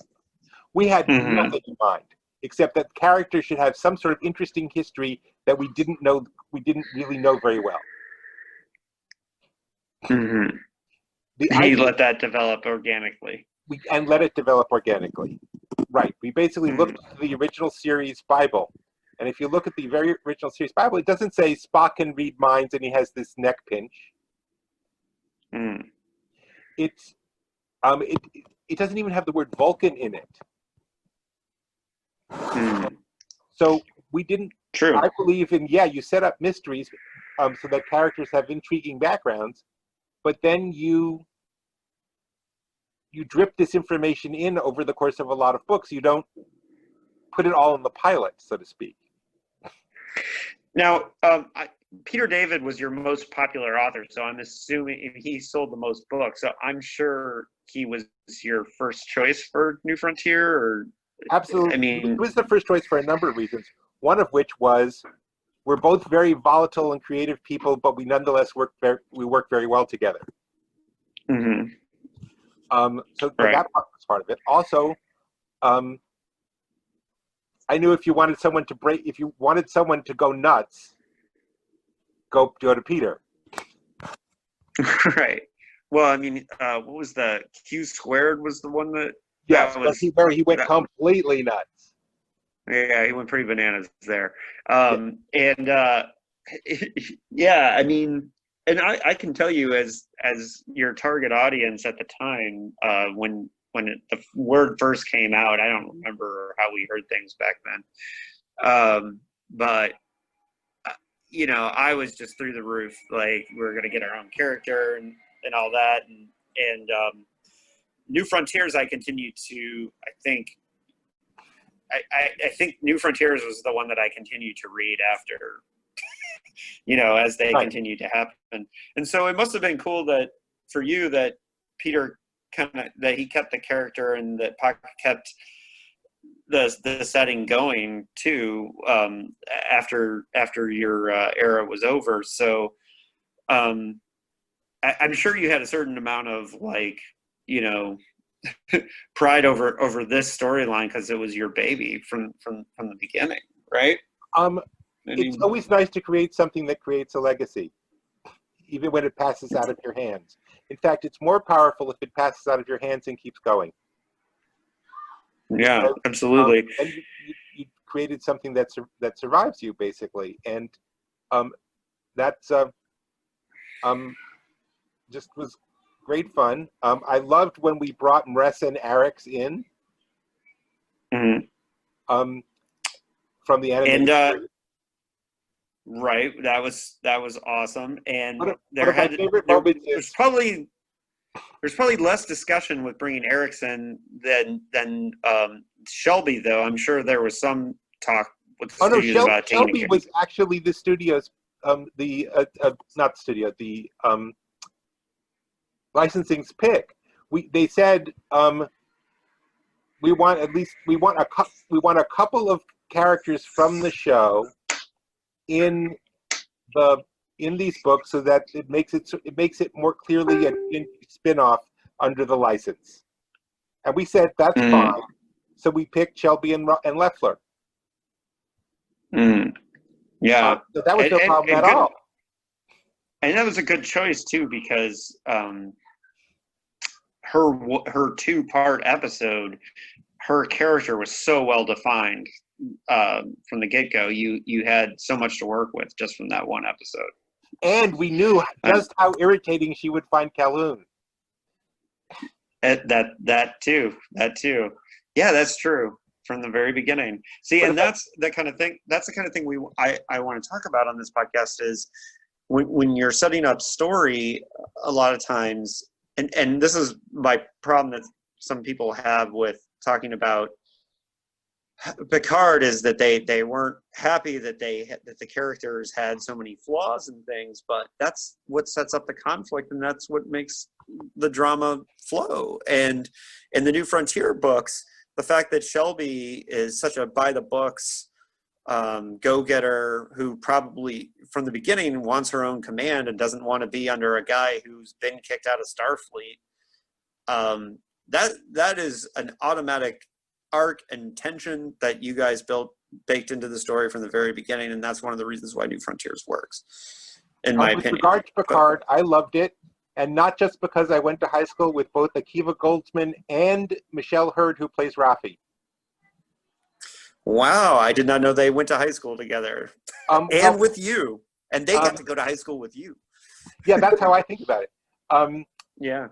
We had nothing in mind, except that characters should have some sort of interesting history that we didn't really know very well. Mm-hmm. He let that develop organically. And let it develop organically. Right. We basically looked at the original series Bible. And if you look at the very original series Bible, it doesn't say Spock can read minds and he has this neck pinch. It's it doesn't even have the word Vulcan in it. So we didn't. True. I believe in, you set up mysteries so that characters have intriguing backgrounds, but then you drip this information in over the course of a lot of books. You don't put it all in the pilot, so to speak. Now, Peter David was your most popular author, so I'm assuming he sold the most books. So I'm sure he was your first choice for New Frontier, or absolutely. I mean, he was the first choice for a number of reasons. One of which was we're both very volatile and creative people, but we nonetheless work very well together. Mm-hmm. So that was part of it. Also, I knew if you wanted someone to go nuts, go to Peter. Right. Well, I mean, what was the Q squared was the one that? Yes, where he went completely nuts. Yeah, he went pretty bananas there. Yeah, I mean, and I can tell you as your target audience at the time, when the word first came out, I don't remember how we heard things back then, but you know, I was just through the roof. Like, we were going to get our own character and all that, and New Frontiers, I continue to, I think New Frontiers was the one that I continued to read after, you know, as they continued to happen. And so it must have been cool that for you that Peter that he kept the character and that Pocket kept the setting going too, after your era was over. So I'm sure you had a certain amount of, like, you know, pride over this storyline because it was your baby from the beginning, right? It's always nice to create something that creates a legacy, even when it passes out of your hands. In fact, it's more powerful if it passes out of your hands and keeps going. Yeah, absolutely. And you created something that survives you, basically, and that's just was great fun. I loved when we brought Marissa and Arix in from the animated series. Right, that was awesome, and there's probably less discussion with bringing Erickson than Shelby, though. I'm sure there was some talk with the studios about taking Shelby was actually the studio's the licensing's pick. They said we want a couple of characters from the show in these books, so that it makes it more clearly a spin-off under the license. And we said that's fine. So we picked Shelby and Leffler. Yeah. So that was no problem at all. And that was a good choice too, because her 2-part episode, her character was so well defined from the get-go. You had so much to work with just from that one episode. And we knew just how irritating she would find Calhoun. That too. Yeah, that's true from the very beginning. See, and that's the kind of thing I want to talk about on this podcast is when you're setting up story, a lot of times, and this is my problem that some people have with talking about Picard, is that they weren't happy that the characters had so many flaws and things, but that's what sets up the conflict, and that's what makes the drama flow. And in the New Frontier books, the fact that Shelby is such a by the books go-getter who probably from the beginning wants her own command and doesn't want to be under a guy who's been kicked out of Starfleet, that is an automatic arc and tension that you guys baked into the story from the very beginning, and that's one of the reasons why New Frontiers works, in my opinion. With regard to Picard, I loved it, and not just because I went to high school with both Akiva Goldsman and Michelle Hurd, who plays Raffi. Wow, I did not know they went to high school together. With you, and they got to go to high school with you. Yeah, that's how I think about it. Yeah.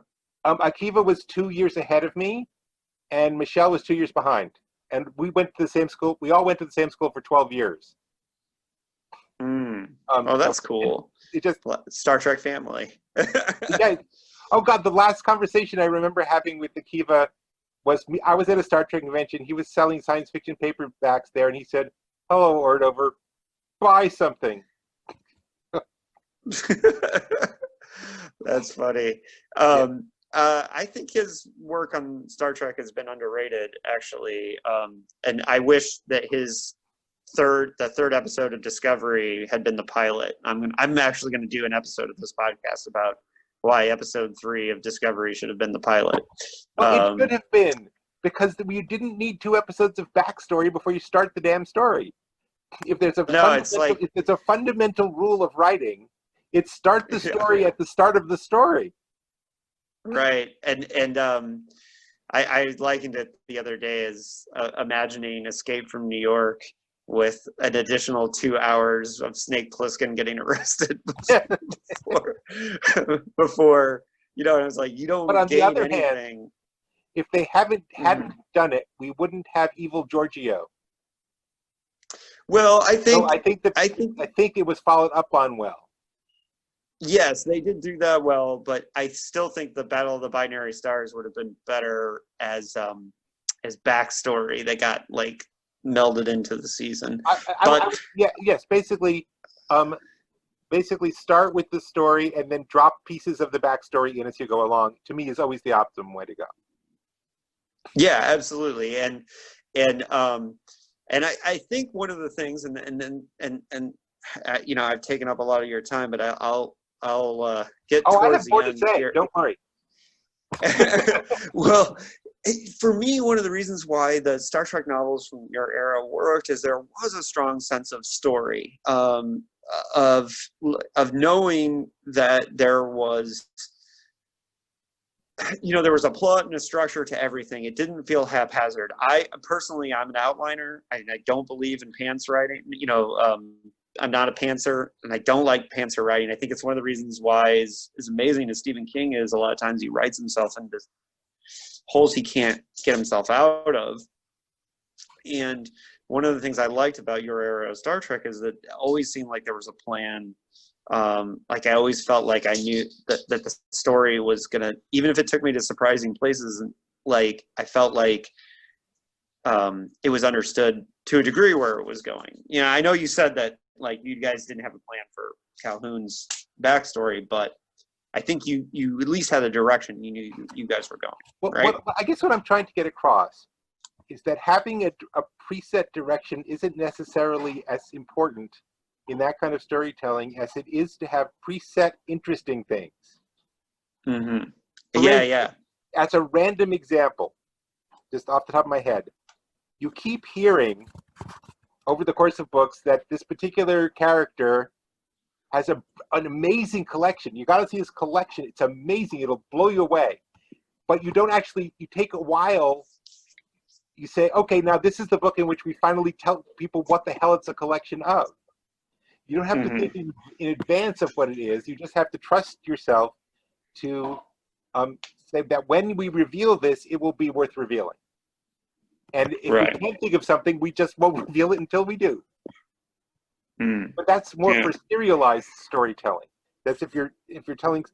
Akiva was 2 years ahead of me, and Michelle was 2 years behind. And we went to the same school. We all went to the same school for 12 years. That's cool. It just Star Trek family. Yeah. Oh God, the last conversation I remember having with Akiva was me. I was at a Star Trek convention. He was selling science fiction paperbacks there, and he said, "Hello, Ordover, buy something." That's funny. I think his work on Star Trek has been underrated, actually. And I wish that the third episode of Discovery had been the pilot. I'm actually going to do an episode of this podcast about why episode 3 of Discovery should have been the pilot. Well, it should have been, because you didn't need 2 episodes of backstory before you start the damn story. If there's if it's a fundamental rule of writing, it's start the story at the start of the story. Right, and I likened it the other day as imagining Escape from New York with an additional 2 hours of Snake Plissken getting arrested before and I was like, you don't. But on the other hand, if they hadn't done it, we wouldn't have Evil Giorgio. Well, I think it was followed up on well. Yes, they did do that well, but I still think the Battle of the Binary Stars would have been better as backstory. They got melded into the season. Basically start with the story and then drop pieces of the backstory in as you go along. To me, is always the optimum way to go. Yeah, absolutely, and I think one of the things, and I've taken up a lot of your time, but I'll get towards the end here. Don't worry. Well, for me, one of the reasons why the Star Trek novels from your era worked is there was a strong sense of story, of knowing that there was a plot and a structure to everything. It didn't feel haphazard. I'm an outliner. I don't believe in pants writing. I'm not a pantser, and I don't like pantser writing. I think it's one of the reasons why, as amazing as Stephen King is, a lot of times he writes himself into holes he can't get himself out of. And one of the things I liked about your era of Star Trek is that it always seemed like there was a plan. I always felt like I knew that the story was going to, even if it took me to surprising places, I felt like it was understood to a degree where it was going. I know you said that you guys didn't have a plan for Calhoun's backstory, but I think you at least had a direction. You knew you guys were going. Right? I guess what I'm trying to get across is that having a preset direction isn't necessarily as important in that kind of storytelling as it is to have preset interesting things. Mm-hmm. Yeah. As a random example, just off the top of my head, you keep hearing over the course of books that this particular character has an amazing collection. You got to see his collection. It's amazing. It'll blow you away. but you don't actually, you take a while, you say, okay, now this is the book in which we finally tell people what the hell it's a collection of. You don't have to think in advance of what it is. You just have to trust yourself to say that when we reveal this, it will be worth revealing. And if we can't think of something, we just won't reveal it until we do. But that's more for serialized storytelling. That's if you're telling,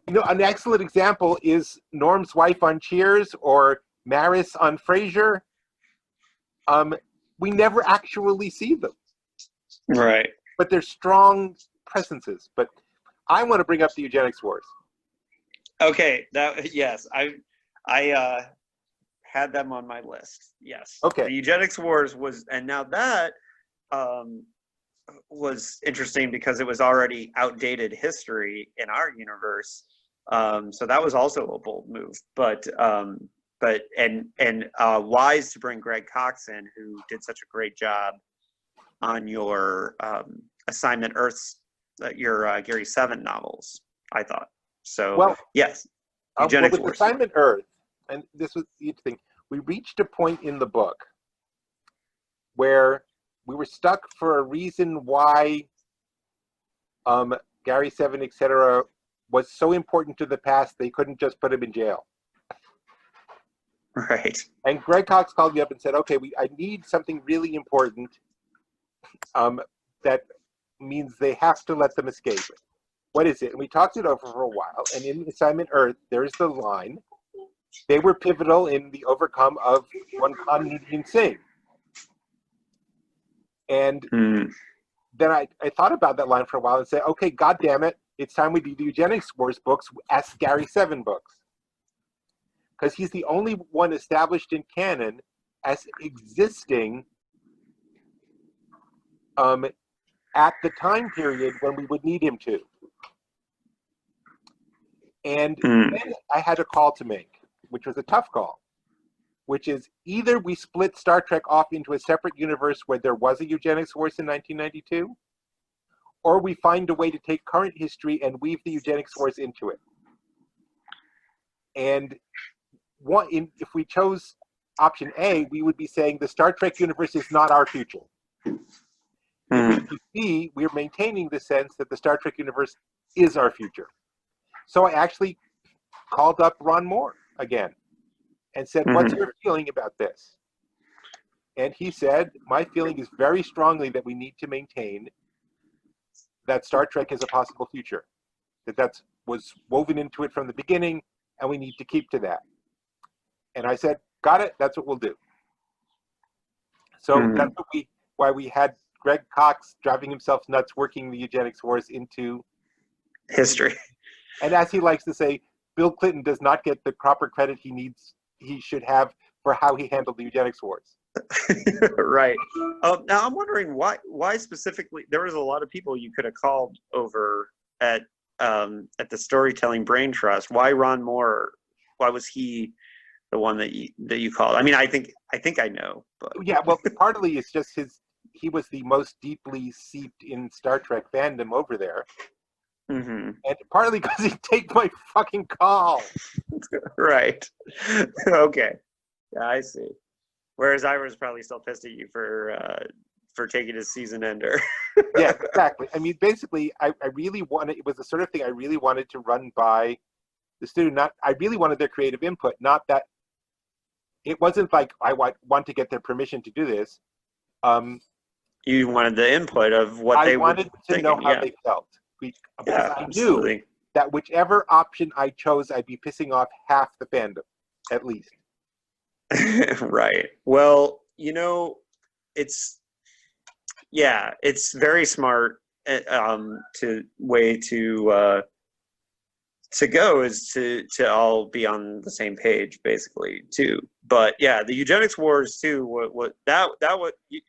an excellent example is Norm's wife on Cheers or Maris on Frasier. We never actually see them. Right. But they're strong presences. But I want to bring up the Eugenics Wars. Okay. Yes. I had them on my list. Yes. Okay. The Eugenics Wars was, and now that was interesting because it was already outdated history in our universe. So that was also a bold move. But wise to bring Greg Cox in, who did such a great job on your Assignment Earth's, your Gary Seven novels, I thought. So, well, yes, Eugenics with Wars. Assignment Earth, and this was the interesting, we reached a point in the book where we were stuck for a reason why Gary Seven, etc., was so important to the past they couldn't just put him in jail. Right. And Greg Cox called me up and said, okay, I need something really important that means they have to let them escape. What is it? And we talked it over for a while. And in Assignment Earth, there's the line, they were pivotal in the overcome of one Khan Singh. And then I thought about that line for a while and said, okay, God damn it, it's time we do the Eugenics Wars books as Gary Seven books. Because he's the only one established in canon as existing at the time period when we would need him to. And then I had a call to make, which was a tough call, which is either we split Star Trek off into a separate universe where there was a Eugenics Wars in 1992, or we find a way to take current history and weave the Eugenics Wars into it. And if we chose option A, we would be saying the Star Trek universe is not our future. If we choose B, we're maintaining the sense that the Star Trek universe is our future. So I actually called up Ron Moore again and said, what's your feeling about this? And he said, my feeling is very strongly that we need to maintain that Star Trek is a possible future, that was woven into it from the beginning, and we need to keep to that. And I said, got it, that's what we'll do. So that's why we had Greg Cox driving himself nuts working the Eugenics Wars into history. And as he likes to say, Bill Clinton does not get the proper credit he should have for how he handled the Eugenics Wars. Right. Now I'm wondering why specifically. There was a lot of people you could have called over at the Storytelling Brain Trust. Why Ron Moore? Why was he the one that you called? I mean, I think I know. But yeah, well, partly it's just he was the most deeply seeped in Star Trek fandom over there. And partly because he'd take my fucking call. Right. Okay. Yeah, I see. Whereas I was probably still pissed at you for taking his season ender. Yeah, exactly. I mean, basically, I really wanted, it was the sort of thing I really wanted to run by the student. I really wanted their creative input, not that it wasn't like I want to get their permission to do this. You wanted the input of what they wanted were to know how they felt. Because I knew that whichever option I chose, I'd be pissing off half the fandom, at least. Right. Well, it's very smart. To go is to all be on the same page, basically, too. But yeah, the Eugenics Wars too. What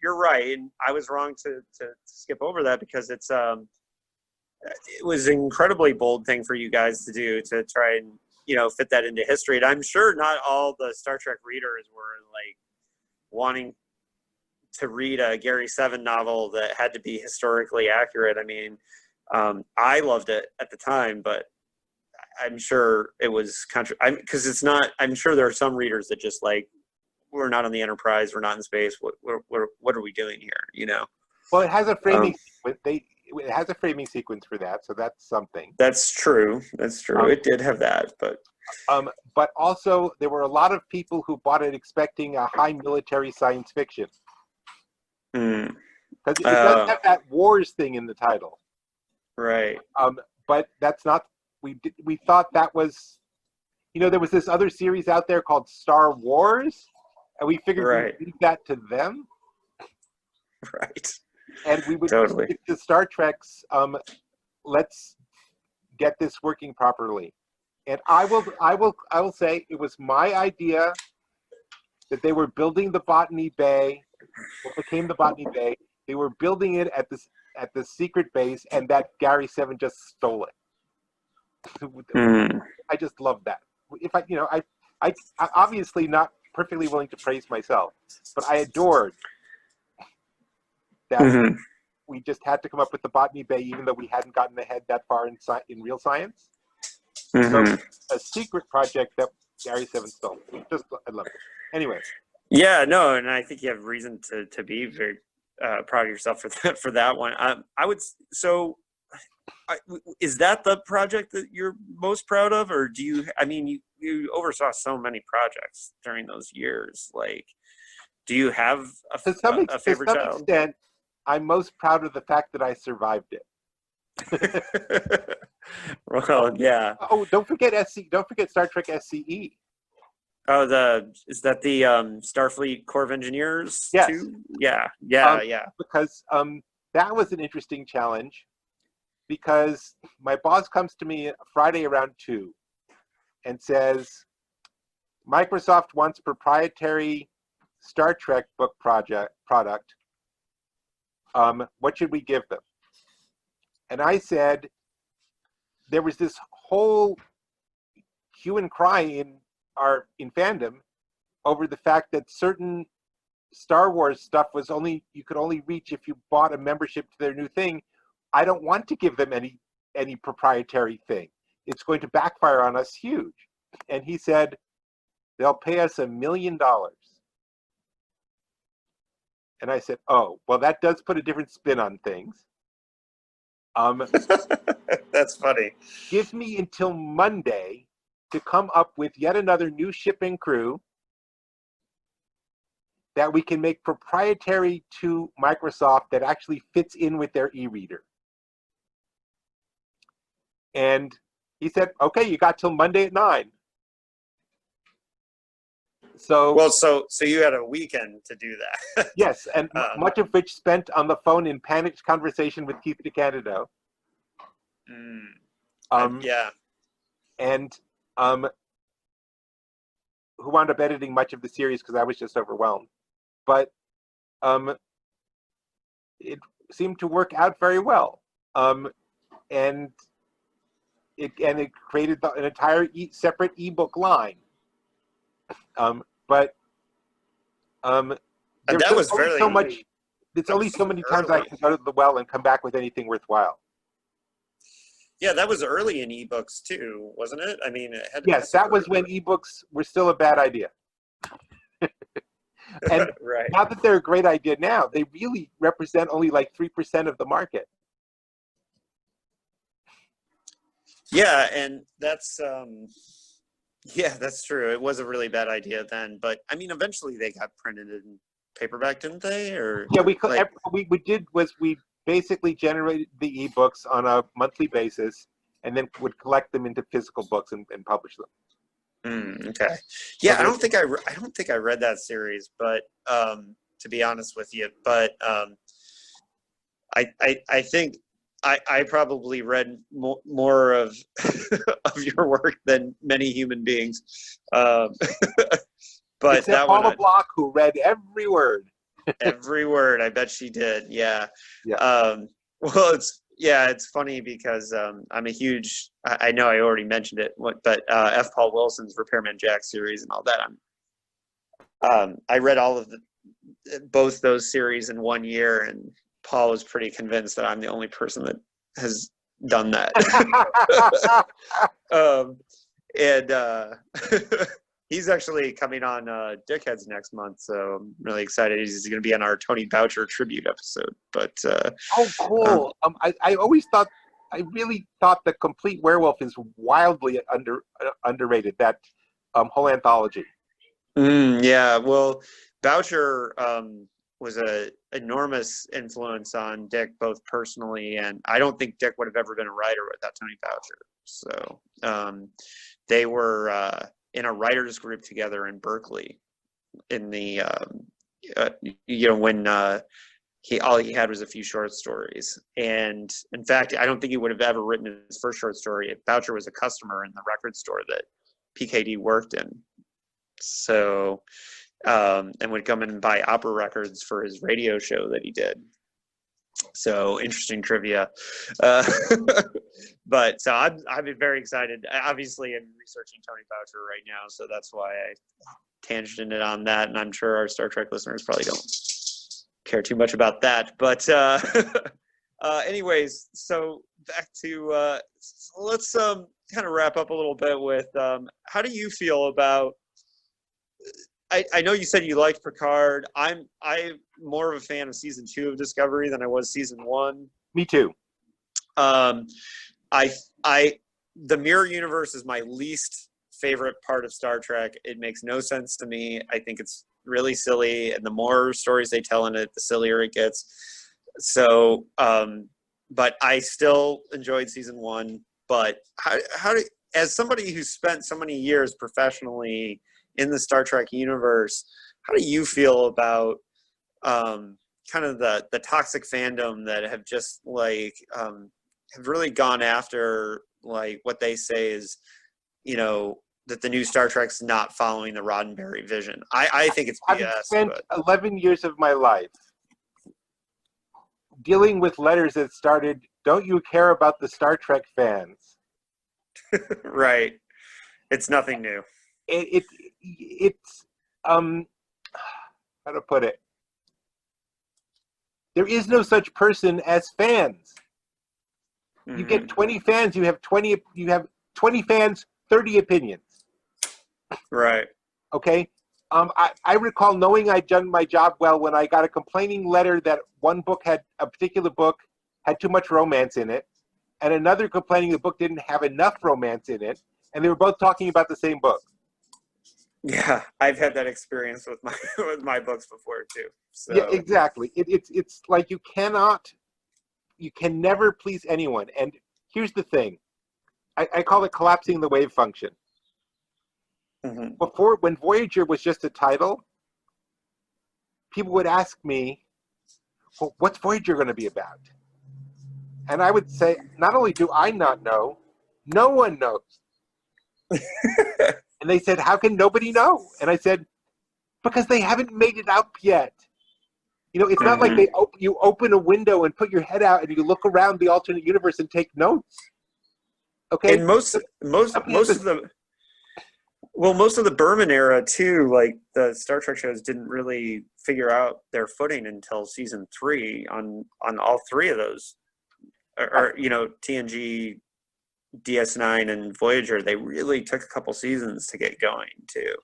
you're right, and I was wrong to skip over that because it was an incredibly bold thing for you guys to do, to try and fit that into history. And I'm sure not all the Star Trek readers were like wanting to read a Gary Seven novel that had to be historically accurate. I mean, I loved it at the time, but I'm sure it was because it's not. I'm sure there are some readers that just like, we're not on the Enterprise, we're not in space. What are we doing here? You know. Well, it has a framing. It has a framing sequence for that, so that's something. That's true. That's true. It did have that, but also there were a lot of people who bought it expecting a high military science fiction. Because it does have that wars thing in the title. Right. But that's not. We thought that was, there was this other series out there called Star Wars, and we figured we'd leave that to them. Right. And we would totally stick to Star Trek's. Let's get this working properly. And I will say it was my idea that they were building the Botany Bay, what became the Botany Bay. They were building it at the secret base, and that Gary Seven just stole it. I just love that. If I'm obviously not perfectly willing to praise myself, but I adored that we just had to come up with the Botany Bay, even though we hadn't gotten ahead that far in real science. So a secret project that Gary Seven stole. I love it. Anyway. Yeah, no, and I think you have reason to be very proud of yourself for that one. Is that the project that you're most proud of, or do you? I mean, you oversaw so many projects during those years. Like, do you have a favorite child? To some extent, I'm most proud of the fact that I survived it. Well, yeah. Oh, don't forget Don't forget Star Trek SCE. Oh, is that the Starfleet Corps of Engineers? Yes. Too? Yeah. Because that was an interesting challenge, because my boss comes to me Friday around 2 and says, Microsoft wants proprietary Star Trek book product. What should we give them? And I said, there was this whole hue and cry in fandom over the fact that certain Star Wars stuff you could only reach if you bought a membership to their new thing. I don't want to give them any proprietary thing. It's going to backfire on us huge. And he said, they'll pay us $1 million. And I said, oh, well, that does put a different spin on things. That's funny. Give me until Monday to come up with yet another new ship and crew that we can make proprietary to Microsoft that actually fits in with their e-reader. And he said, okay, you got till Monday at 9. So you had a weekend to do that. Yes, and much of which spent on the phone in panicked conversation with Keith DeCandido. Yeah. And who wound up editing much of the series because I was just overwhelmed. But it seemed to work out very well. And it created an entire separate ebook line. But that was only so much. It's only so many times I can go to the well and come back with anything worthwhile. Yeah, that was early in ebooks too, wasn't it? I mean, yes, that was when ebooks were still a bad idea. And right. Now that they're a great idea now, they really represent only like 3% of the market. Yeah, and that's that's true. It was a really bad idea then, but I mean, eventually they got printed in paperback, didn't they? Or yeah, we basically generated the ebooks on a monthly basis, and then would collect them into physical books and publish them. Okay. Yeah, I don't think I read that series, but to be honest with you, but I think I probably read more of of your work than many human beings. But except that Paula one, Block, who read every word. Every word, I bet she did. Yeah. Yeah. Well, it's funny because I'm a huge. I know I already mentioned it, but F. Paul Wilson's Repairman Jack series and all that. I read all of both those series in 1 year, and Paul was pretty convinced that I'm the only person that has done that. And he's actually coming on Dickheads next month, so I'm really excited. He's going to be on our Tony Boucher tribute episode. But oh, cool! I always thought, I really thought The Complete Werewolf is wildly underrated. That whole anthology. Yeah, well, Boucher was an enormous influence on Dick, both personally, and I don't think Dick would have ever been a writer without Tony Boucher. So they were in a writers group together in Berkeley in the when all he had was a few short stories. And in fact, I don't think he would have ever written his first short story if Boucher was a customer in the record store that PKD worked in. So and would come in and buy opera records for his radio show that he did. So interesting trivia. But so I've been very excited. Obviously, I'm researching Tony Boucher right now, so that's why I tangented on that. And I'm sure our Star Trek listeners probably don't care too much about that. But anyways, so back to let's kind of wrap up a little bit with how do you feel about? I know you said you liked Picard. I'm more of a fan of season 2 of Discovery than I was season 1. Me too. The mirror universe is my least favorite part of Star Trek. It makes no sense to me. I think it's really silly, and the more stories they tell in it, the sillier it gets. So, but I still enjoyed season 1. But how do, as somebody who spent so many years professionally in the Star Trek universe, how do you feel about kind of the toxic fandom that have just like have really gone after like what they say is, that the new Star Trek's not following the Roddenberry vision? I think it's BS. I've spent 11 years of my life dealing with letters that started, "Don't you care about the Star Trek fans?" Right. It's nothing new. It's how to put it? There is no such person as fans. Mm-hmm. You get 20 fans, you have 20 fans, 30 opinions. Right. Okay. I recall knowing I'd done my job well when I got a complaining letter that a particular book had too much romance in it, and another complaining the book didn't have enough romance in it, and they were both talking about the same book. Yeah, I've had that experience with my books before too. So. Yeah, exactly. It's like you can never please anyone. And here's the thing, I call it collapsing the wave function. Mm-hmm. Before, when Voyager was just a title, people would ask me, "Well, what's Voyager going to be about?" And I would say, not only do I not know, no one knows. And they said, "How can nobody know?" And I said, "Because they haven't made it up yet. It's not like you open a window and put your head out and you look around the alternate universe and take notes." Okay. And most of the Berman era too, like the Star Trek shows didn't really figure out their footing until season 3 on all 3 of those, or TNG, DS9, and Voyager. They really took a couple seasons to get going too.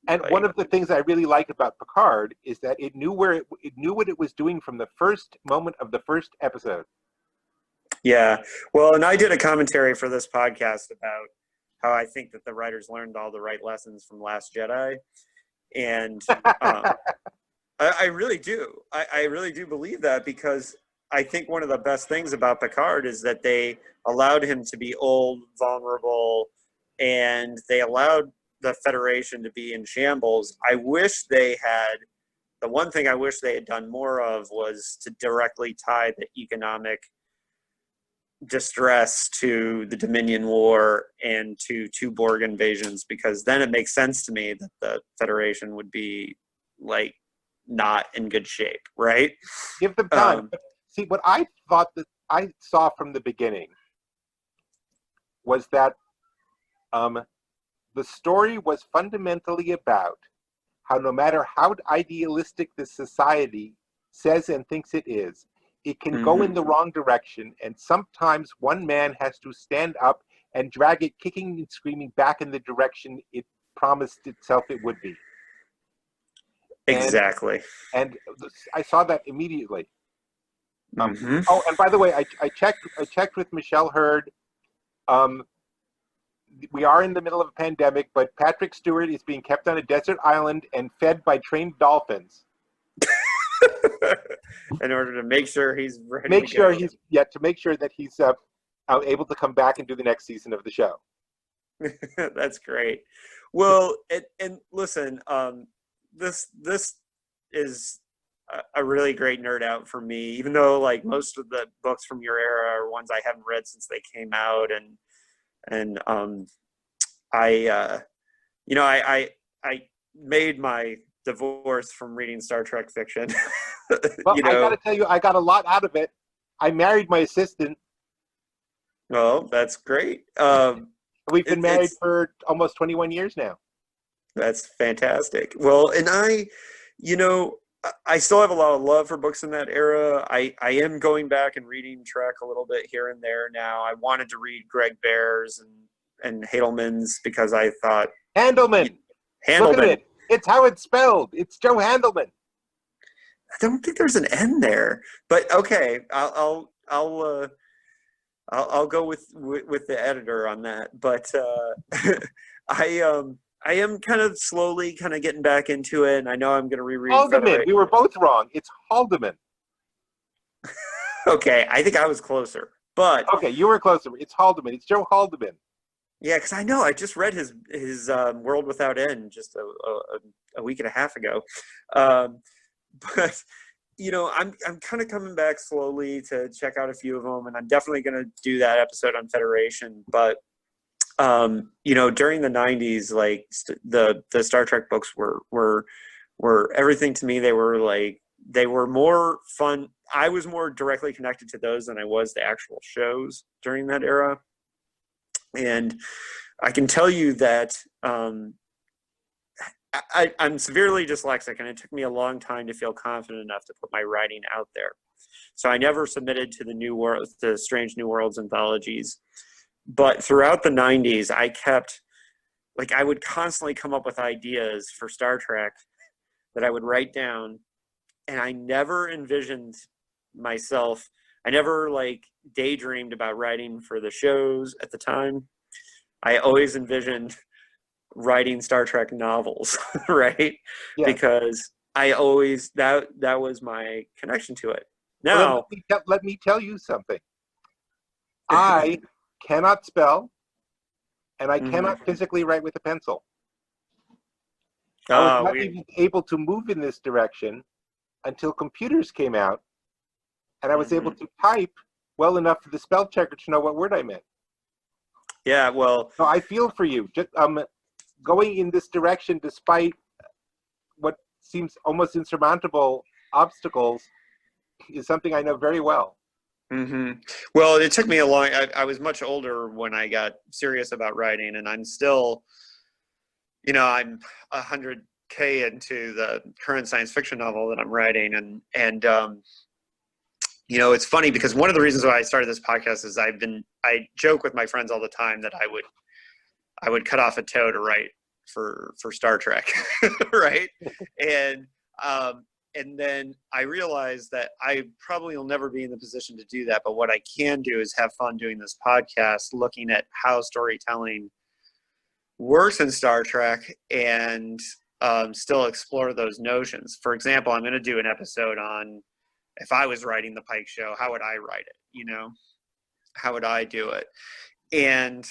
And one of the things I really like about Picard is that it knew what it was doing from the first moment of the first episode. Yeah, well, and I did a commentary for this podcast about how I think that the writers learned all the right lessons from Last Jedi, and I really do. I really do believe that, because I think one of the best things about Picard is that they allowed him to be old, vulnerable, and they allowed the Federation to be in shambles. The one thing I wish they had done more of was to directly tie the economic distress to the Dominion War and to 2 Borg invasions, because then it makes sense to me that the Federation would be like not in good shape, right? Give them time. See, what I thought that I saw from the beginning was that the story was fundamentally about how no matter how idealistic the society says and thinks it is, it can go in the wrong direction, and sometimes one man has to stand up and drag it kicking and screaming back in the direction it promised itself it would be. Exactly. And I saw that immediately. Mm-hmm. Oh, and by the way, I checked with Michelle Hurd. We are in the middle of a pandemic, but Patrick Stewart is being kept on a desert island and fed by trained dolphins. In order to make sure he's ready. To make sure that he's able to come back and do the next season of the show. That's great. Well, and listen, this is a really great nerd out for me, even though like most of the books from your era are ones I haven't read since they came out, and I made my divorce from reading Star Trek fiction. Well, I gotta tell you, I got a lot out of it. I married my assistant. Well, that's great. We've been married for almost 21 years now. That's fantastic. Well, and I still have a lot of love for books in that era. I am going back and reading Trek a little bit here and there now. I wanted to read Greg Bear's and Handelman's because I thought Handelman. Look at it. It's how it's spelled. It's Joe Handelman. I don't think there's an N there, but okay, I'll go with the editor on that. But I am kind of slowly kind of getting back into it, and I know I'm going to reread Haldeman. We were both wrong. It's Haldeman. Okay, I think I was closer, but okay, you were closer. It's Haldeman. It's Joe Haldeman. Yeah, because I know I just read his World Without End just a week and a half ago, but I'm kind of coming back slowly to check out a few of them, and I'm definitely going to do that episode on Federation. But during the '90s, like the Star Trek books were everything to me. They were more fun. I was more directly connected to those than I was the actual shows during that era. And I can tell you that I'm severely dyslexic, and it took me a long time to feel confident enough to put my writing out there. So I never submitted to the Strange New Worlds anthologies. But throughout the 90s, I would constantly come up with ideas for Star Trek that I would write down, and I never envisioned myself. I never daydreamed about writing for the shows at the time. I always envisioned writing Star Trek novels, right? Yeah. Because I always that was my connection to it. Now, let me tell you something. I cannot spell, and I cannot physically write with a pencil. I was not even able to move in this direction until computers came out, and I was able to type well enough for the spell checker to know what word I meant. Yeah, well... So I feel for you. Just going in this direction despite what seems almost insurmountable obstacles is something I know very well. Mm-hmm. Well, it took me a long... I was much older when I got serious about writing, and I'm still... I'm 100K into the current science fiction novel that I'm writing, and it's funny because one of the reasons why I started this podcast is I joke with my friends all the time that I would cut off a toe to write for Star Trek, right? And then I realized that I probably will never be in the position to do that. But what I can do is have fun doing this podcast, looking at how storytelling works in Star Trek and still explore those notions. For example, I'm going to do an episode on if I was writing the Pike show, how would I write it? How would I do it? And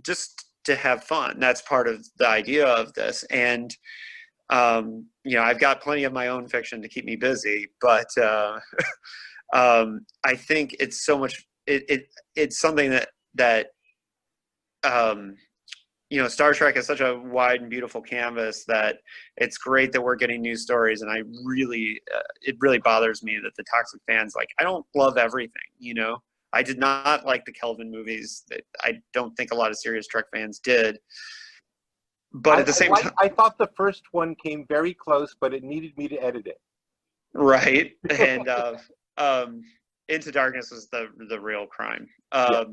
just to have fun. That's part of the idea of this. And, I've got plenty of my own fiction to keep me busy, but I think it's so much, it's something that Star Trek is such a wide and beautiful canvas that it's great that we're getting new stories. And I really, it really bothers me that the toxic fans, I don't love everything, I did not like the Kelvin movies. That I don't think a lot of serious Trek fans did. But at the same time, I thought the first one came very close, but it needed me to edit it. Right. And Into Darkness was the real crime. Yeah.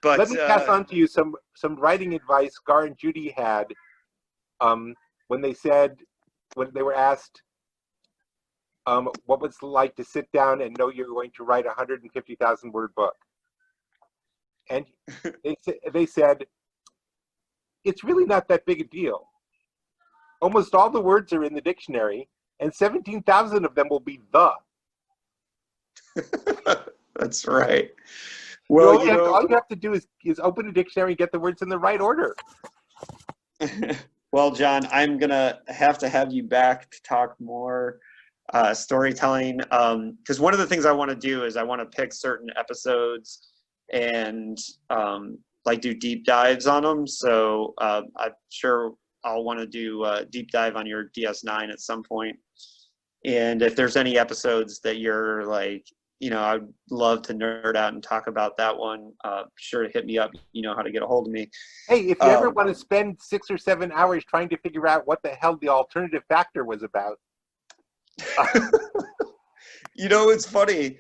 But let me pass on to you some writing advice Gar and Judy had when they were asked what was it like to sit down and know you're going to write a 150,000 word book. And they said, it's really not that big a deal. Almost all the words are in the dictionary, and 17,000 of them will be the. That's right. Well, all you have to do is open a dictionary and get the words in the right order. Well, John, I'm going to have you back to talk more storytelling, because one of the things I want to do is I want to pick certain episodes and like do deep dives on them. So I'm sure I'll want to do a deep dive on your DS9 at some point. And if there's any episodes that you're like, I'd love to nerd out and talk about that one, be sure to hit me up. You know how to get a hold of me. Hey, if you ever want to spend 6 or 7 hours trying to figure out what the hell the alternative factor was about. It's funny.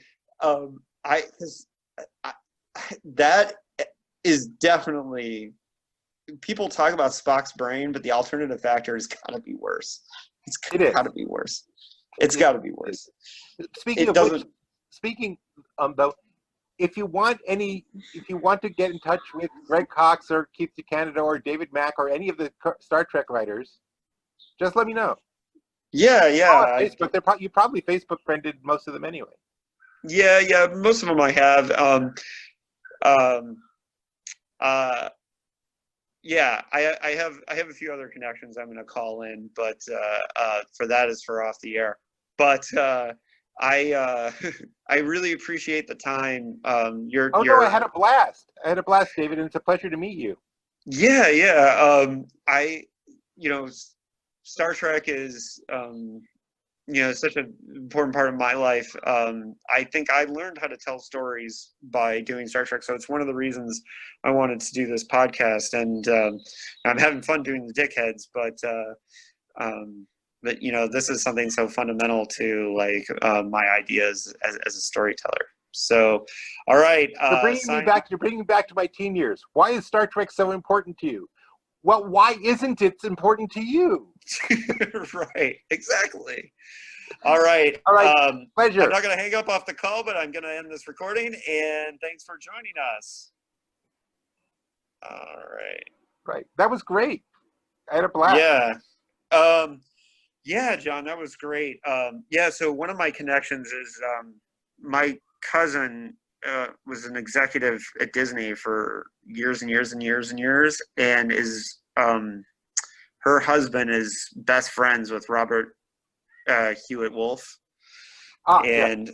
That is definitely, people talk about Spock's brain, but the alternative factor has got to be worse. It's got to be worse. It's got to be worse. Speaking of which, though, if you want to get in touch with Greg Cox or Keith to Canada or David Mack or any of the Star Trek writers, just let me know. Yeah. Facebook. You probably Facebook friended most of them anyway. Yeah. Most of them I have. Yeah, I have a few other connections I'm going to call in, but for that is for off the air. But I really appreciate the time. No, I had a blast. David, and it's a pleasure to meet you. Yeah. Star Trek is such an important part of my life. I think I learned how to tell stories by doing Star Trek, so it's one of the reasons I wanted to do this podcast. And I'm having fun doing the dickheads, but this is something so fundamental to my ideas as a storyteller. So, all right. You're bringing me back to my teen years. Why is Star Trek so important to you? Well, why isn't it important to you? Right, exactly. All right. Pleasure. I'm not going to hang up off the call, but I'm going to end this recording. And thanks for joining us. All right. Right. That was great. I had a blast. Yeah. Yeah, John, that was great. So one of my connections is my cousin was an executive at Disney for years and years and years and years, and is her husband is best friends with Robert Hewitt Wolf. And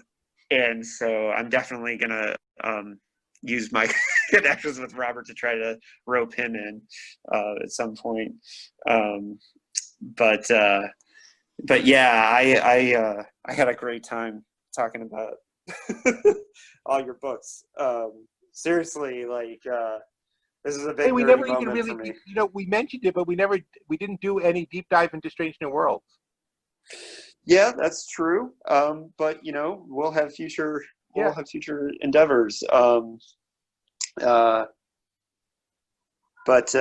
so I'm definitely gonna use my connections with Robert to try to rope him in at some point. But yeah, I had a great time talking about all your books. Seriously, this is a big we never moment even really, for me. We mentioned it, but we didn't do any deep dive into Strange New Worlds. Yeah, that's true. But we'll have future endeavors. But